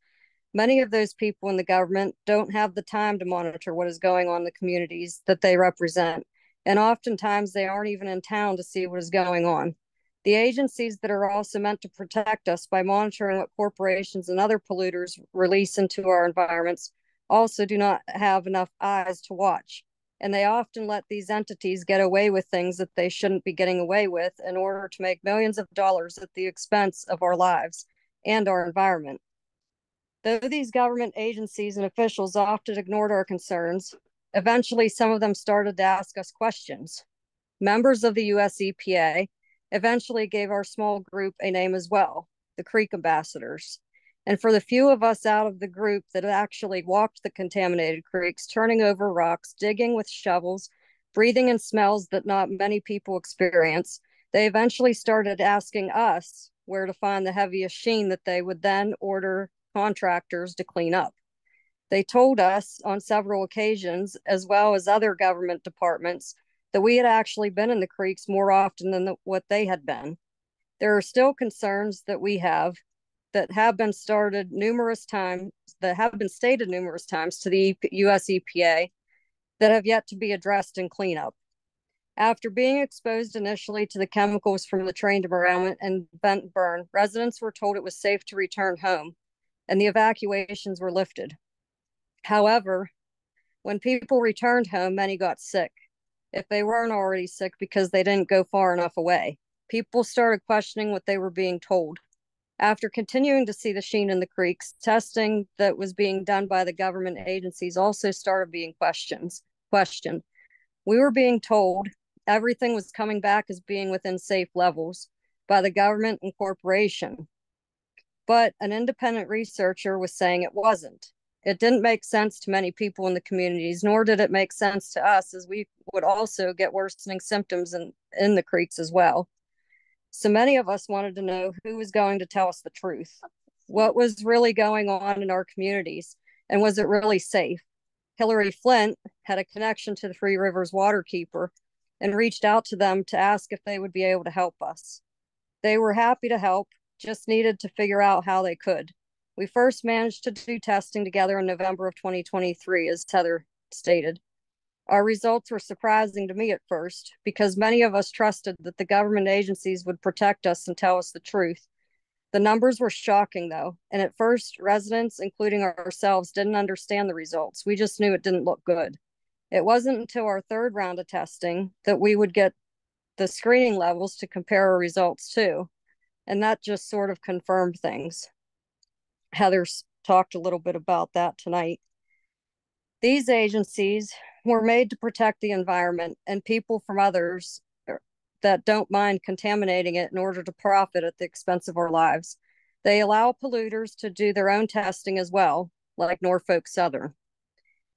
Many of those people in the government don't have the time to monitor what is going on in the communities that they represent, and oftentimes they aren't even in town to see what is going on. The agencies that are also meant to protect us by monitoring what corporations and other polluters release into our environments also do not have enough eyes to watch, and they often let these entities get away with things that they shouldn't be getting away with in order to make millions of dollars at the expense of our lives and our environment. Though these government agencies and officials often ignored our concerns, eventually some of them started to ask us questions. Members of the US EPA eventually gave our small group a name as well, the Creek Ambassadors. And for the few of us out of the group that actually walked the contaminated creeks, turning over rocks, digging with shovels, breathing in smells that not many people experience, they eventually started asking us where to find the heaviest sheen that they would then order contractors to clean up. They told us on several occasions, as well as other government departments, that we had actually been in the creeks more often than what they had been. There are still concerns that we have that have been stated numerous times to the US EPA that have yet to be addressed in cleanup. After being exposed initially to the chemicals from the train derailment and vent burn, residents were told it was safe to return home, and the evacuations were lifted. However, when people returned home, many got sick, if they weren't already sick because they didn't go far enough away. People started questioning what they were being told. After continuing to see the sheen in the creeks, testing that was being done by the government agencies also started being questioned. We were being told everything was coming back as being within safe levels by the government and corporation. But an independent researcher was saying it wasn't. It didn't make sense to many people in the communities, nor did it make sense to us, as we would also get worsening symptoms in the creeks as well. So many of us wanted to know who was going to tell us the truth. What was really going on in our communities, and was it really safe? Hillary Flint had a connection to the Three Rivers Waterkeeper and reached out to them to ask if they would be able to help us. They were happy to help, just needed to figure out how they could. We first managed to do testing together in November of 2023, as Heather stated. Our results were surprising to me at first because many of us trusted that the government agencies would protect us and tell us the truth. The numbers were shocking, though, and at first, residents, including ourselves, didn't understand the results. We just knew it didn't look good. It wasn't until our third round of testing that we would get the screening levels to compare our results to, and that just sort of confirmed things. Heather's talked a little bit about that tonight. These agencies were made to protect the environment and people from others that don't mind contaminating it in order to profit at the expense of our lives. They allow polluters to do their own testing as well, like Norfolk Southern.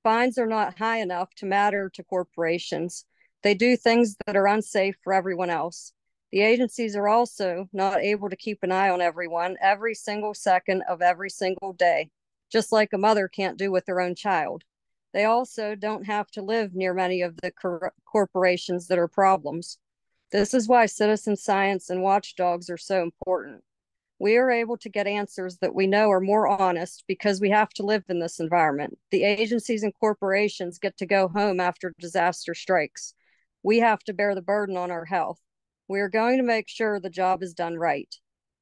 Fines are not high enough to matter to corporations. They do things that are unsafe for everyone else. The agencies are also not able to keep an eye on everyone every single second of every single day, just like a mother can't do with their own child. They also don't have to live near many of the corporations that are problems. This is why citizen science and watchdogs are so important. We are able to get answers that we know are more honest because we have to live in this environment. The agencies and corporations get to go home after disaster strikes. We have to bear the burden on our health. We are going to make sure the job is done right.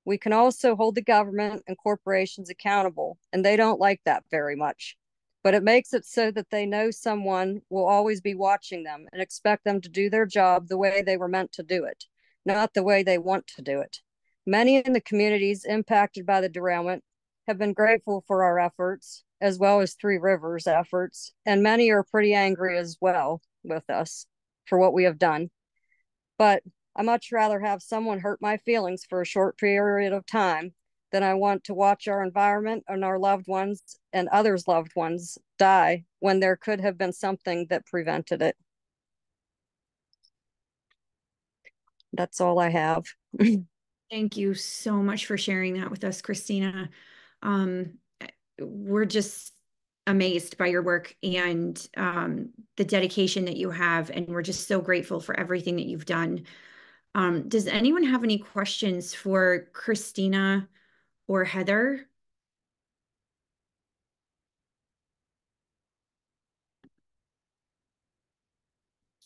We can also hold the government and corporations accountable, and they don't like that very much. But it makes it so that they know someone will always be watching them and expect them to do their job the way they were meant to do it, not the way they want to do it. Many in the communities impacted by the derailment have been grateful for our efforts, as well as Three Rivers' efforts, and many are pretty angry as well with us for what we have done. But I much rather have someone hurt my feelings for a short period of time than I want to watch our environment and our loved ones and others' loved ones die when there could have been something that prevented it. That's all I have. Thank you so much for sharing that with us, Christina. We're just amazed by your work and the dedication that you have, and we're just so grateful for everything that you've done. Does anyone have any questions for Christina or Heather?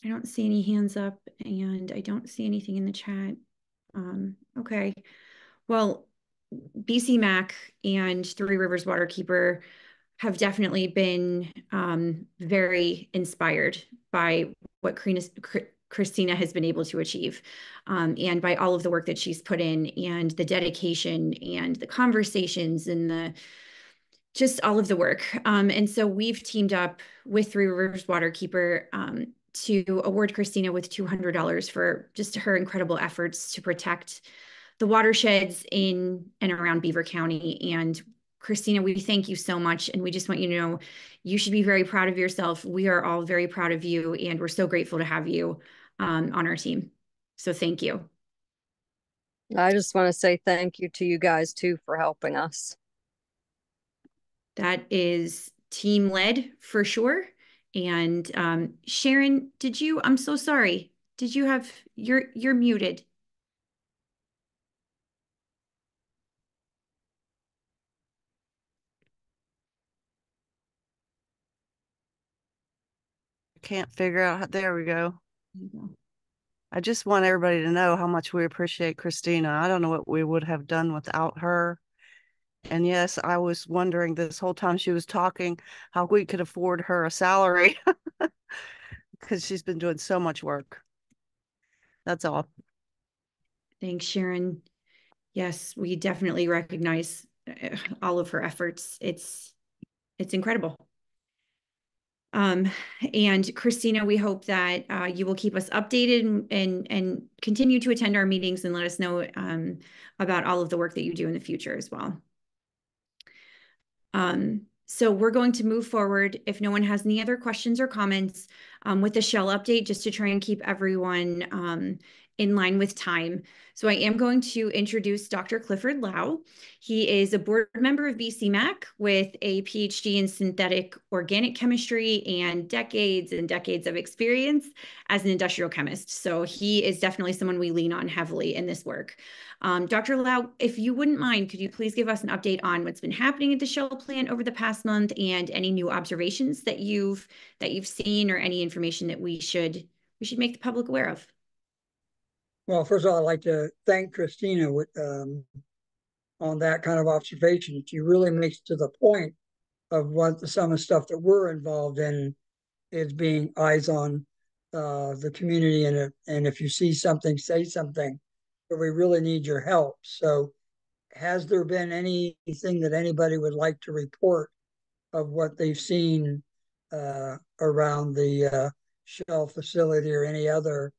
I don't see any hands up, and I don't see anything in the chat. Okay. Well, BCMAC and Three Rivers Waterkeeper have definitely been very inspired by what Christina has been able to achieve, and by all of the work that she's put in, and the dedication and the conversations and just all of the work. And so we've teamed up with Three Rivers Waterkeeper to award Christina with $200 for just her incredible efforts to protect the watersheds in and around Beaver County. And Christina, we thank you so much. And we just want you to know you should be very proud of yourself. We are all very proud of you, and we're so grateful to have you on our team. So thank you. I just want to say thank you to you guys too for helping us. That is team led for sure. And Sharon, I'm so sorry. Did you have, you're muted. Can't figure out how, there we go. I just want everybody to know how much we appreciate Christina. I don't know what we would have done without her. And yes, I was wondering this whole time she was talking how we could afford her a salary because she's been doing so much work. That's all. Thanks, Sharon. Yes, we definitely recognize all of her efforts. It's incredible. And Christina, we hope that you will keep us updated and continue to attend our meetings and let us know about all of the work that you do in the future as well. So we're going to move forward. If no one has any other questions or comments with the Shell update, just to try and keep everyone in line with time. So I am going to introduce Dr. Clifford Lau. He is a board member of BCMAC with a PhD in synthetic organic chemistry and decades of experience as an industrial chemist. So he is definitely someone we lean on heavily in this work. Dr. Lau, if you wouldn't mind, could you please give us an update on what's been happening at the Shell plant over the past month and any new observations that you've seen or any information that we should make the public aware of? Well, first of all, I'd like to thank Christina on that kind of observation. She really makes to the point of what some of the stuff that we're involved in is being eyes on the community. And if you see something, say something, but we really need your help. So has there been anything that anybody would like to report of what they've seen around the Shell facility or any other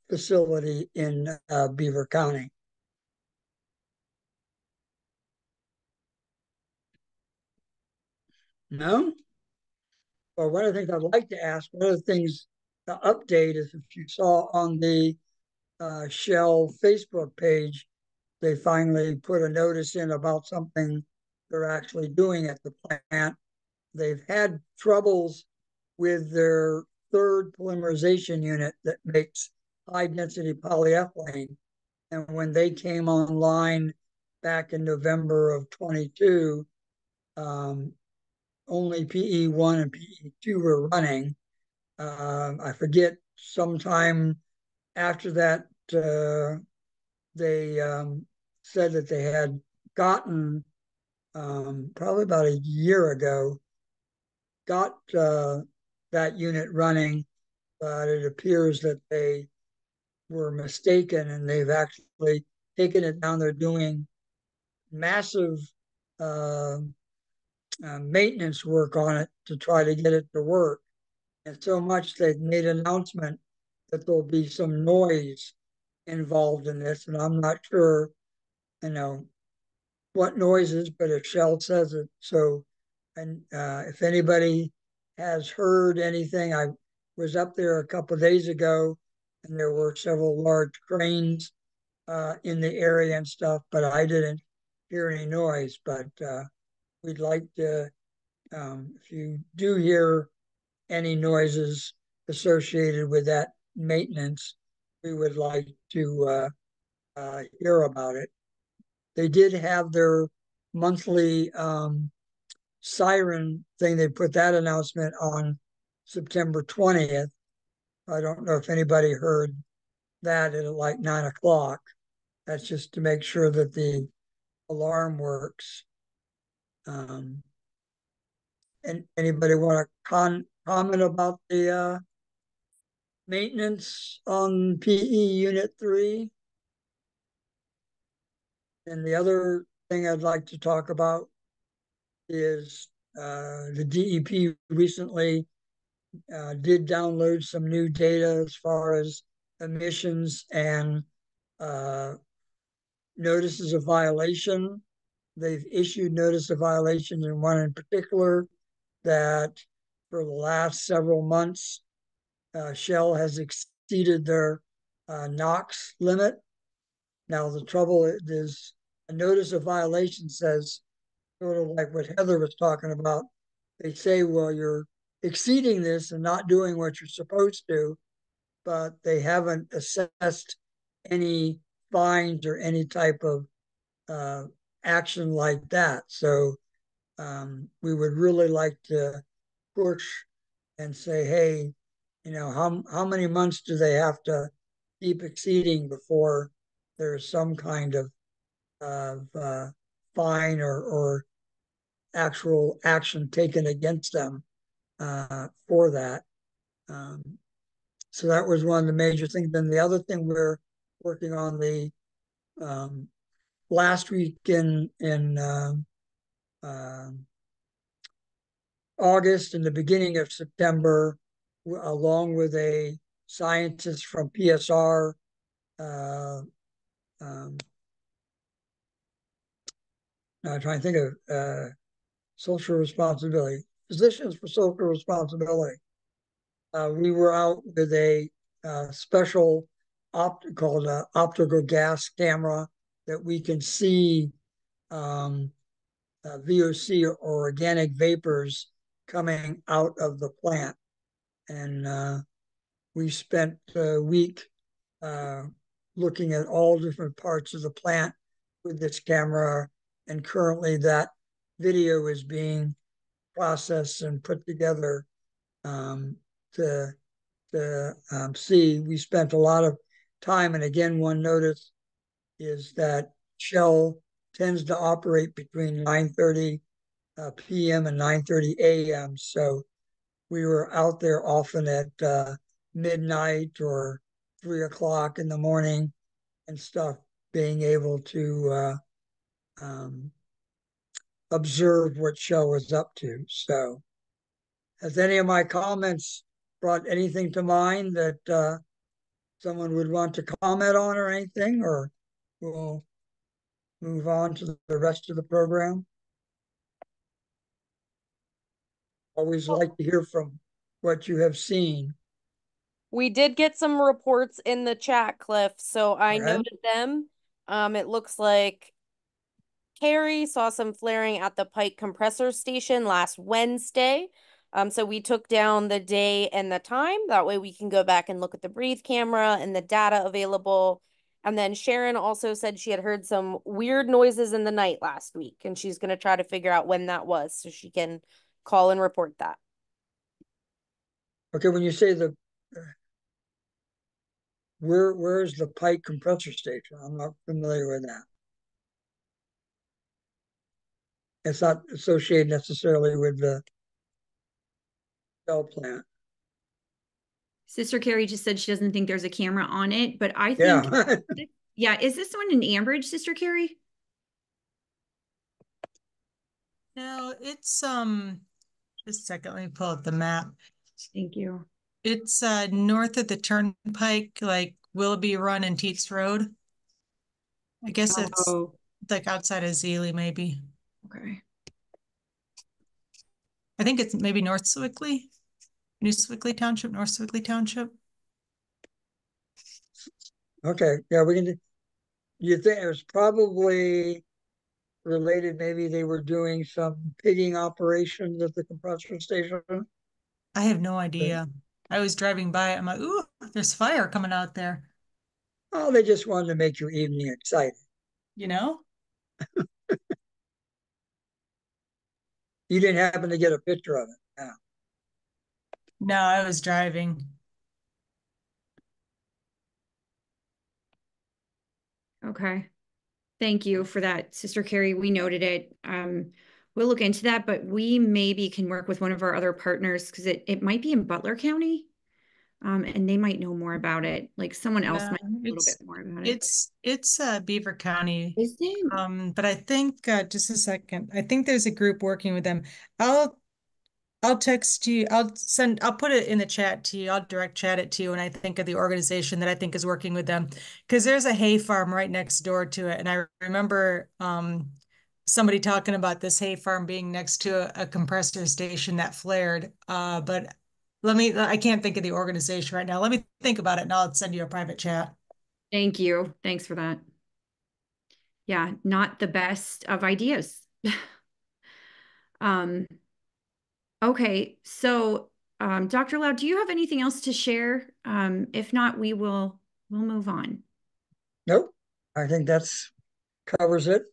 facility in Beaver County? No? Well, one of the things I'd like to ask, one of the things, the update is if you saw on the Shell Facebook page, they finally put a notice in about something they're actually doing at the plant. They've had troubles with their third polymerization unit that makes high density polyethylene. And when they came online back in November of 22, only PE1 and PE2 were running. I forget, sometime after that, they said that they had gotten, probably about a year ago, got that unit running, but it appears that they were mistaken and they've actually taken it down. They're doing massive maintenance work on it to try to get it to work. And so much they've made an announcement that there'll be some noise involved in this. And I'm not sure, what noises, but if Shell says it. So, and if anybody has heard anything, I was up there a couple of days ago and there were several large cranes in the area and stuff, but I didn't hear any noise. But we'd like to, if you do hear any noises associated with that maintenance, we would like to hear about it. They did have their monthly siren thing. They put that announcement on September 20th. I don't know if anybody heard that at like 9 o'clock. That's just to make sure that the alarm works. And anybody want to comment about the maintenance on PE Unit 3? And the other thing I'd like to talk about is the DEP recently did download some new data as far as emissions and notices of violation. They've issued notice of violation in one in particular that for the last several months, Shell has exceeded their NOx limit. Now, the trouble is a notice of violation says, sort of like what Heather was talking about. They say, well, your exceeding this and not doing what you're supposed to, but they haven't assessed any fines or any type of action like that. So we would really like to push and say, hey, how many months do they have to keep exceeding before there's some kind of fine or actual action taken against them for that. So that was one of the major things. Then the other thing we're working on the last week in August and the beginning of September, along with a scientist from PSR. I'm trying to think of social responsibility, Physicians for Social Responsibility. We were out with a special called optical gas camera that we can see VOC or organic vapors coming out of the plant. And we spent a week looking at all different parts of the plant with this camera. And currently that video is being processed and put together to see. We spent a lot of time. And again, one notice is that Shell tends to operate between 9:30 p.m. and 9:30 a.m. So we were out there often at midnight or 3 o'clock in the morning and stuff, being able to observe what Shell was up to. So has any of my comments brought anything to mind that someone would want to comment on or anything, or we'll move on to the rest of the program? Always like to hear from what you have seen. We did get some reports in the chat, Cliff, so I Okay. noted them. It looks like Carrie saw some flaring at the Pike compressor station last Wednesday. So we took down the day and the time. That way we can go back and look at the breathe camera and the data available. And then Sharon also said she had heard some weird noises in the night last week, and she's going to try to figure out when that was so she can call and report that. Okay, when you say where's the Pike compressor station? I'm not familiar with that. It's not associated necessarily with the Shell plant. Sister Carrie just said she doesn't think there's a camera on it, but I think, yeah, is this one in Ambridge, Sister Carrie? No, it's just a second, let me pull up the map. Thank you. It's north of the turnpike, like Willoughby Run and Teats Road. I guess it's like outside of Zealy, maybe. Okay. I think it's maybe North Swickley, New Swickley Township, North Swickley Township. Okay, yeah, we can. You think it was probably related? Maybe they were doing some pigging operations at the compressor station. I have no idea. I was driving by it. I'm like, ooh, there's fire coming out there. Oh, they just wanted to make your evening exciting. You know? You didn't happen to get a picture of it. No. No, I was driving. Okay. Thank you for that, Sister Carrie. We noted it. We'll look into that, but we maybe can work with one of our other partners because it might be in Butler County. And they might know more about it. Like someone else might know a little bit more about it. It's Beaver County. Is it? But I think just a second. I think there's a group working with them. I'll text you. I'll put it in the chat to you. I'll direct chat it to you when I think of the organization that I think is working with them. Because there's a hay farm right next door to it. And I remember somebody talking about this hay farm being next to a compressor station that flared. But I can't think of the organization right now. Let me think about it and I'll send you a private chat. Thank you. Thanks for that. Yeah, not the best of ideas. Okay, so Dr. Lau, do you have anything else to share? If not, we'll move on. Nope, I think that's covers it.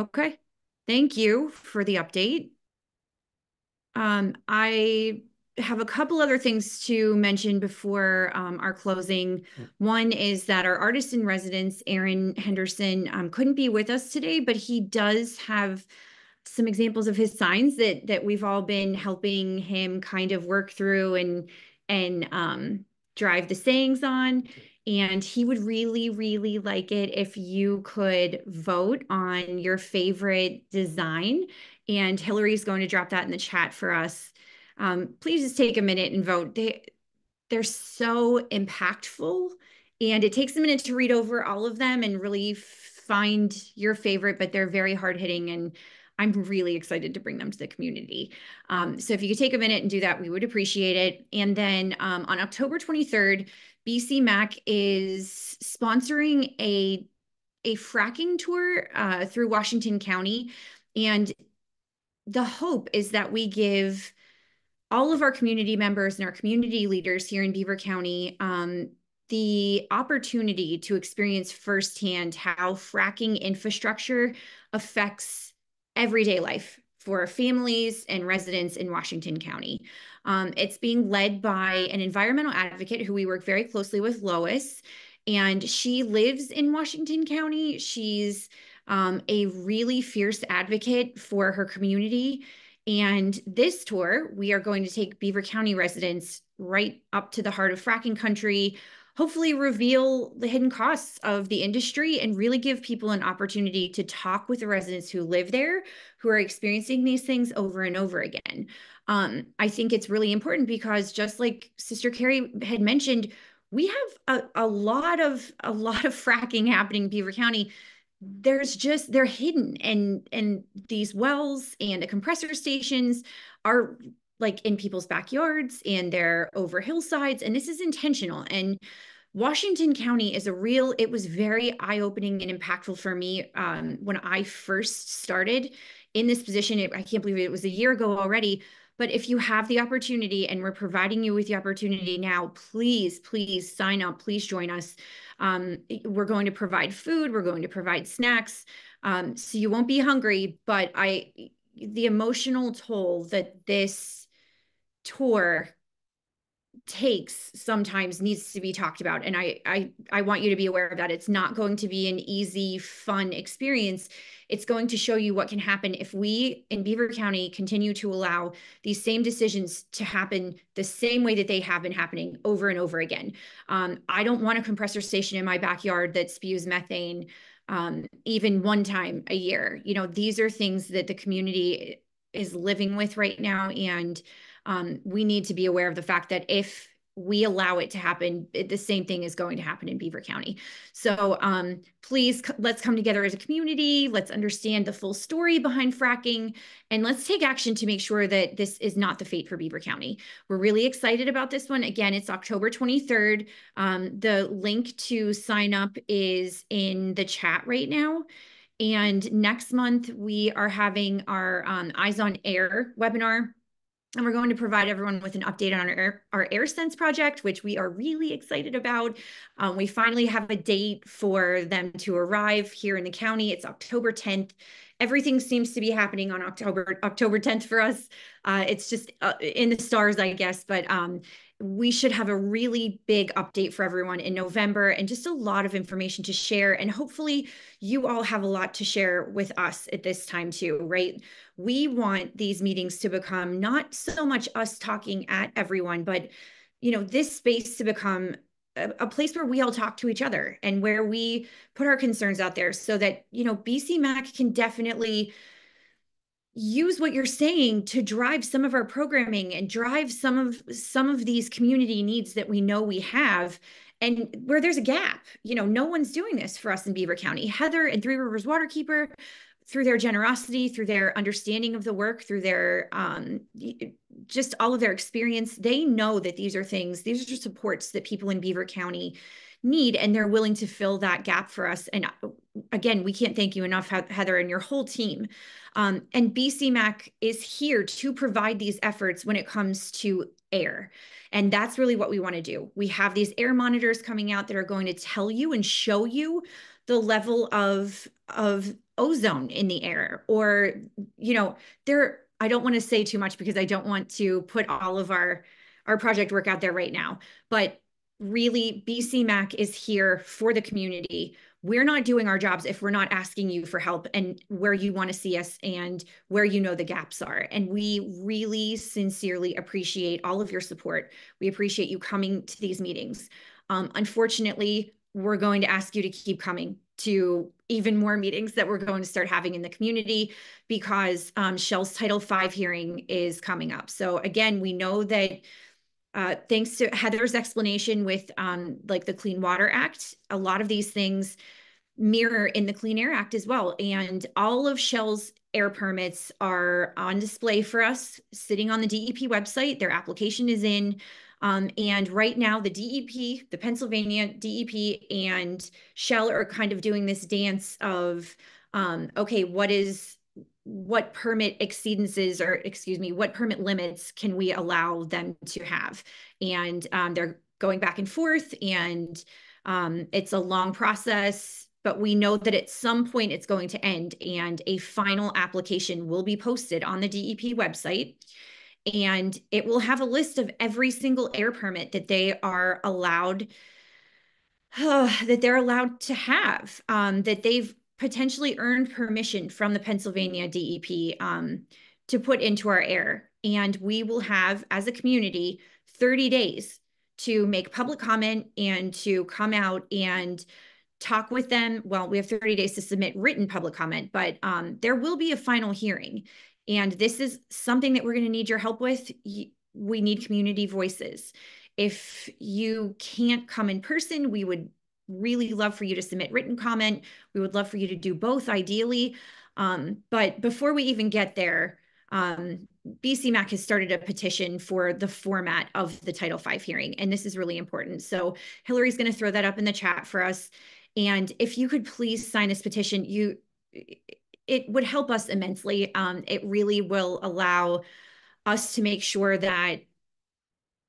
Okay, thank you for the update. I have a couple other things to mention before our closing. One is that our artist in residence, Aaron Henderson, couldn't be with us today, but he does have some examples of his signs that we've all been helping him kind of work through and drive the sayings on. And he would really, really like it if you could vote on your favorite design. And Hillary's going to drop that in the chat for us. Please just take a minute and vote. They're so impactful, and it takes a minute to read over all of them and really find your favorite, but they're very hard hitting, and I'm really excited to bring them to the community. So if you could take a minute and do that, we would appreciate it. And then on October 23rd, BC Mac is sponsoring a fracking tour through Washington County. And the hope is that we give all of our community members and our community leaders here in Beaver County the opportunity to experience firsthand how fracking infrastructure affects everyday life for families and residents in Washington County. It's being led by an environmental advocate who we work very closely with, Lois, and she lives in Washington County. She's a really fierce advocate for her community. And this tour, we are going to take Beaver County residents right up to the heart of fracking country, hopefully reveal the hidden costs of the industry and really give people an opportunity to talk with the residents who live there, who are experiencing these things over and over again. I think it's really important because just like Sister Carrie had mentioned, we have a lot of fracking happening in Beaver County. They're hidden, and these wells and the compressor stations are like in people's backyards and they're over hillsides, and this is intentional. And Washington County is it was very eye-opening and impactful for me when I first started in this position. I can't believe it was a year ago already. But if you have the opportunity, and we're providing you with the opportunity now, please, please sign up. Please join us. We're going to provide food. We're going to provide snacks. So you won't be hungry, but the emotional toll that this tour takes sometimes needs to be talked about. And I want you to be aware of that. It's not going to be an easy, fun experience. It's going to show you what can happen if we in Beaver County continue to allow these same decisions to happen the same way that they have been happening over and over again. I don't want a compressor station in my backyard that spews methane even one time a year. These are things that the community is living with right now. And we need to be aware of the fact that if we allow it to happen, the same thing is going to happen in Beaver County. So please, let's come together as a community. Let's understand the full story behind fracking, and let's take action to make sure that this is not the fate for Beaver County. We're really excited about this one. Again, it's October 23rd. The link to sign up is in the chat right now. And next month, we are having our Eyes on Air webinar. And we're going to provide everyone with an update on our AirSense project, which we are really excited about. We finally have a date for them to arrive here in the county. It's October 10th. Everything seems to be happening on October 10th for us. It's just in the stars, I guess. But we should have a really big update for everyone in November, and just a lot of information to share. And hopefully you all have a lot to share with us at this time too, right? We want these meetings to become not so much us talking at everyone, but this space to become a place where we all talk to each other and where we put our concerns out there, so that BC Mac can definitely use what you're saying to drive some of our programming and drive some of these community needs that we know we have, and where there's a gap. No one's doing this for us in Beaver County. Heather and Three Rivers Waterkeeper, through their generosity, through their understanding of the work, through their just all of their experience, they know that these are supports that people in Beaver County need, and they're willing to fill that gap for us. And again, we can't thank you enough, Heather, and your whole team. And BCMAC is here to provide these efforts when it comes to air. And that's really what we want to do. We have these air monitors coming out that are going to tell you and show you the level of ozone in the air, or, I don't want to say too much because I don't want to put all of our project work out there right now, but really BCMAC is here for the community. We're not doing our jobs if we're not asking you for help and where you want to see us and where the gaps are. And we really sincerely appreciate all of your support. We appreciate you coming to these meetings. Unfortunately, we're going to ask you to keep coming to even more meetings that we're going to start having in the community, because Shell's Title V hearing is coming up. So again, we know that thanks to Heather's explanation with like the Clean Water Act, a lot of these things mirror in the Clean Air Act as well. And all of Shell's air permits are on display for us, sitting on the DEP website. Their application is in. And right now, the DEP, the Pennsylvania DEP, and Shell are kind of doing this dance of, okay, what permit exceedances, or excuse me, what permit limits can we allow them to have? And they're going back and forth, and it's a long process, but we know that at some point it's going to end, and a final application will be posted on the DEP website. And it will have a list of every single air permit that they are allowed to have, that they've potentially earned permission from the Pennsylvania DEP to put into our air. And we will have, as a community, 30 days to make public comment and to come out and talk with them. Well, we have 30 days to submit written public comment, but there will be a final hearing. And this is something that we're going to need your help with. We need community voices. If you can't come in person, we would really love for you to submit written comment. We would love for you to do both, ideally. But before we even get there, BCMAC has started a petition for the format of the Title V hearing, and this is really important. So Hillary's going to throw that up in the chat for us. And if you could please sign this petition, it would help us immensely. It really will allow us to make sure that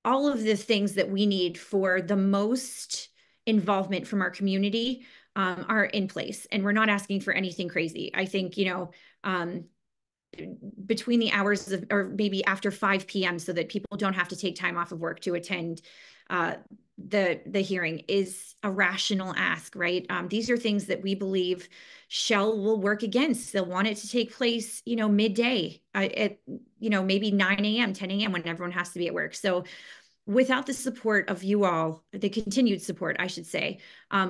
all of the things that we need for the most involvement from our community are in place. And we're not asking for anything crazy. I think, between the hours of, or maybe after 5 p.m. so that people don't have to take time off of work to attend the hearing, is a rational ask, right? These are things that we believe Shell will work against. They'll want it to take place, midday at, maybe 9 a.m., 10 a.m. when everyone has to be at work. So without the support of you all, the continued support, I should say,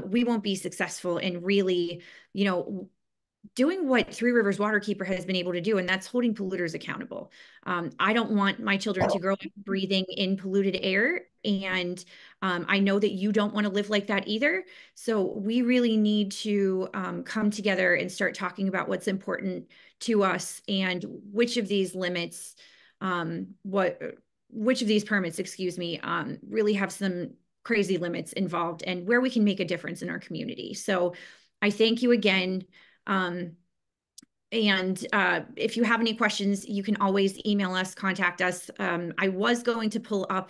we won't be successful in really, doing what Three Rivers Waterkeeper has been able to do, and that's holding polluters accountable. I don't want my children to grow up breathing in polluted air, and I know that you don't want to live like that either. So we really need to come together and start talking about what's important to us, and which of these limits, which of these permits, excuse me, really have some crazy limits involved, and where we can make a difference in our community. So I thank you again. And if you have any questions, you can always email us, contact us. I was going to pull up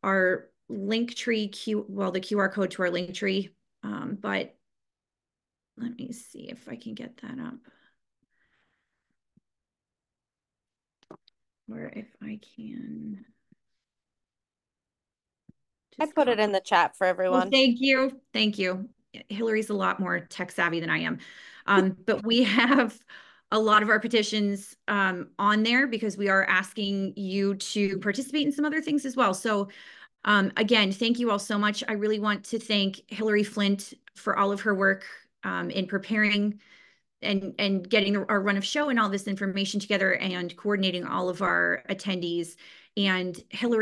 our Linktree the QR code to our Linktree, but let me see if I can get that up. Or if I can. I put it in the chat for everyone. Well, thank you. Thank you. Hillary's a lot more tech savvy than I am. But we have a lot of our petitions on there because we are asking you to participate in some other things as well. So again, thank you all so much. I really want to thank Hillary Flint for all of her work in preparing and getting our run of show and all this information together and coordinating all of our attendees. And Heather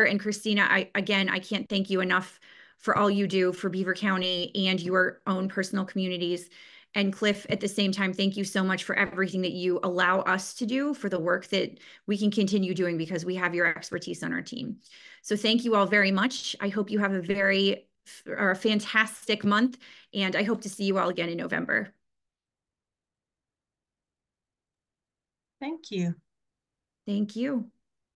and Christina, I can't thank you enough for all you do for Beaver County and your own personal communities. And Cliff, at the same time, thank you so much for everything that you allow us to do, for the work that we can continue doing because we have your expertise on our team. So thank you all very much. I hope you have a fantastic month, and I hope to see you all again in November. Thank you. Thank you.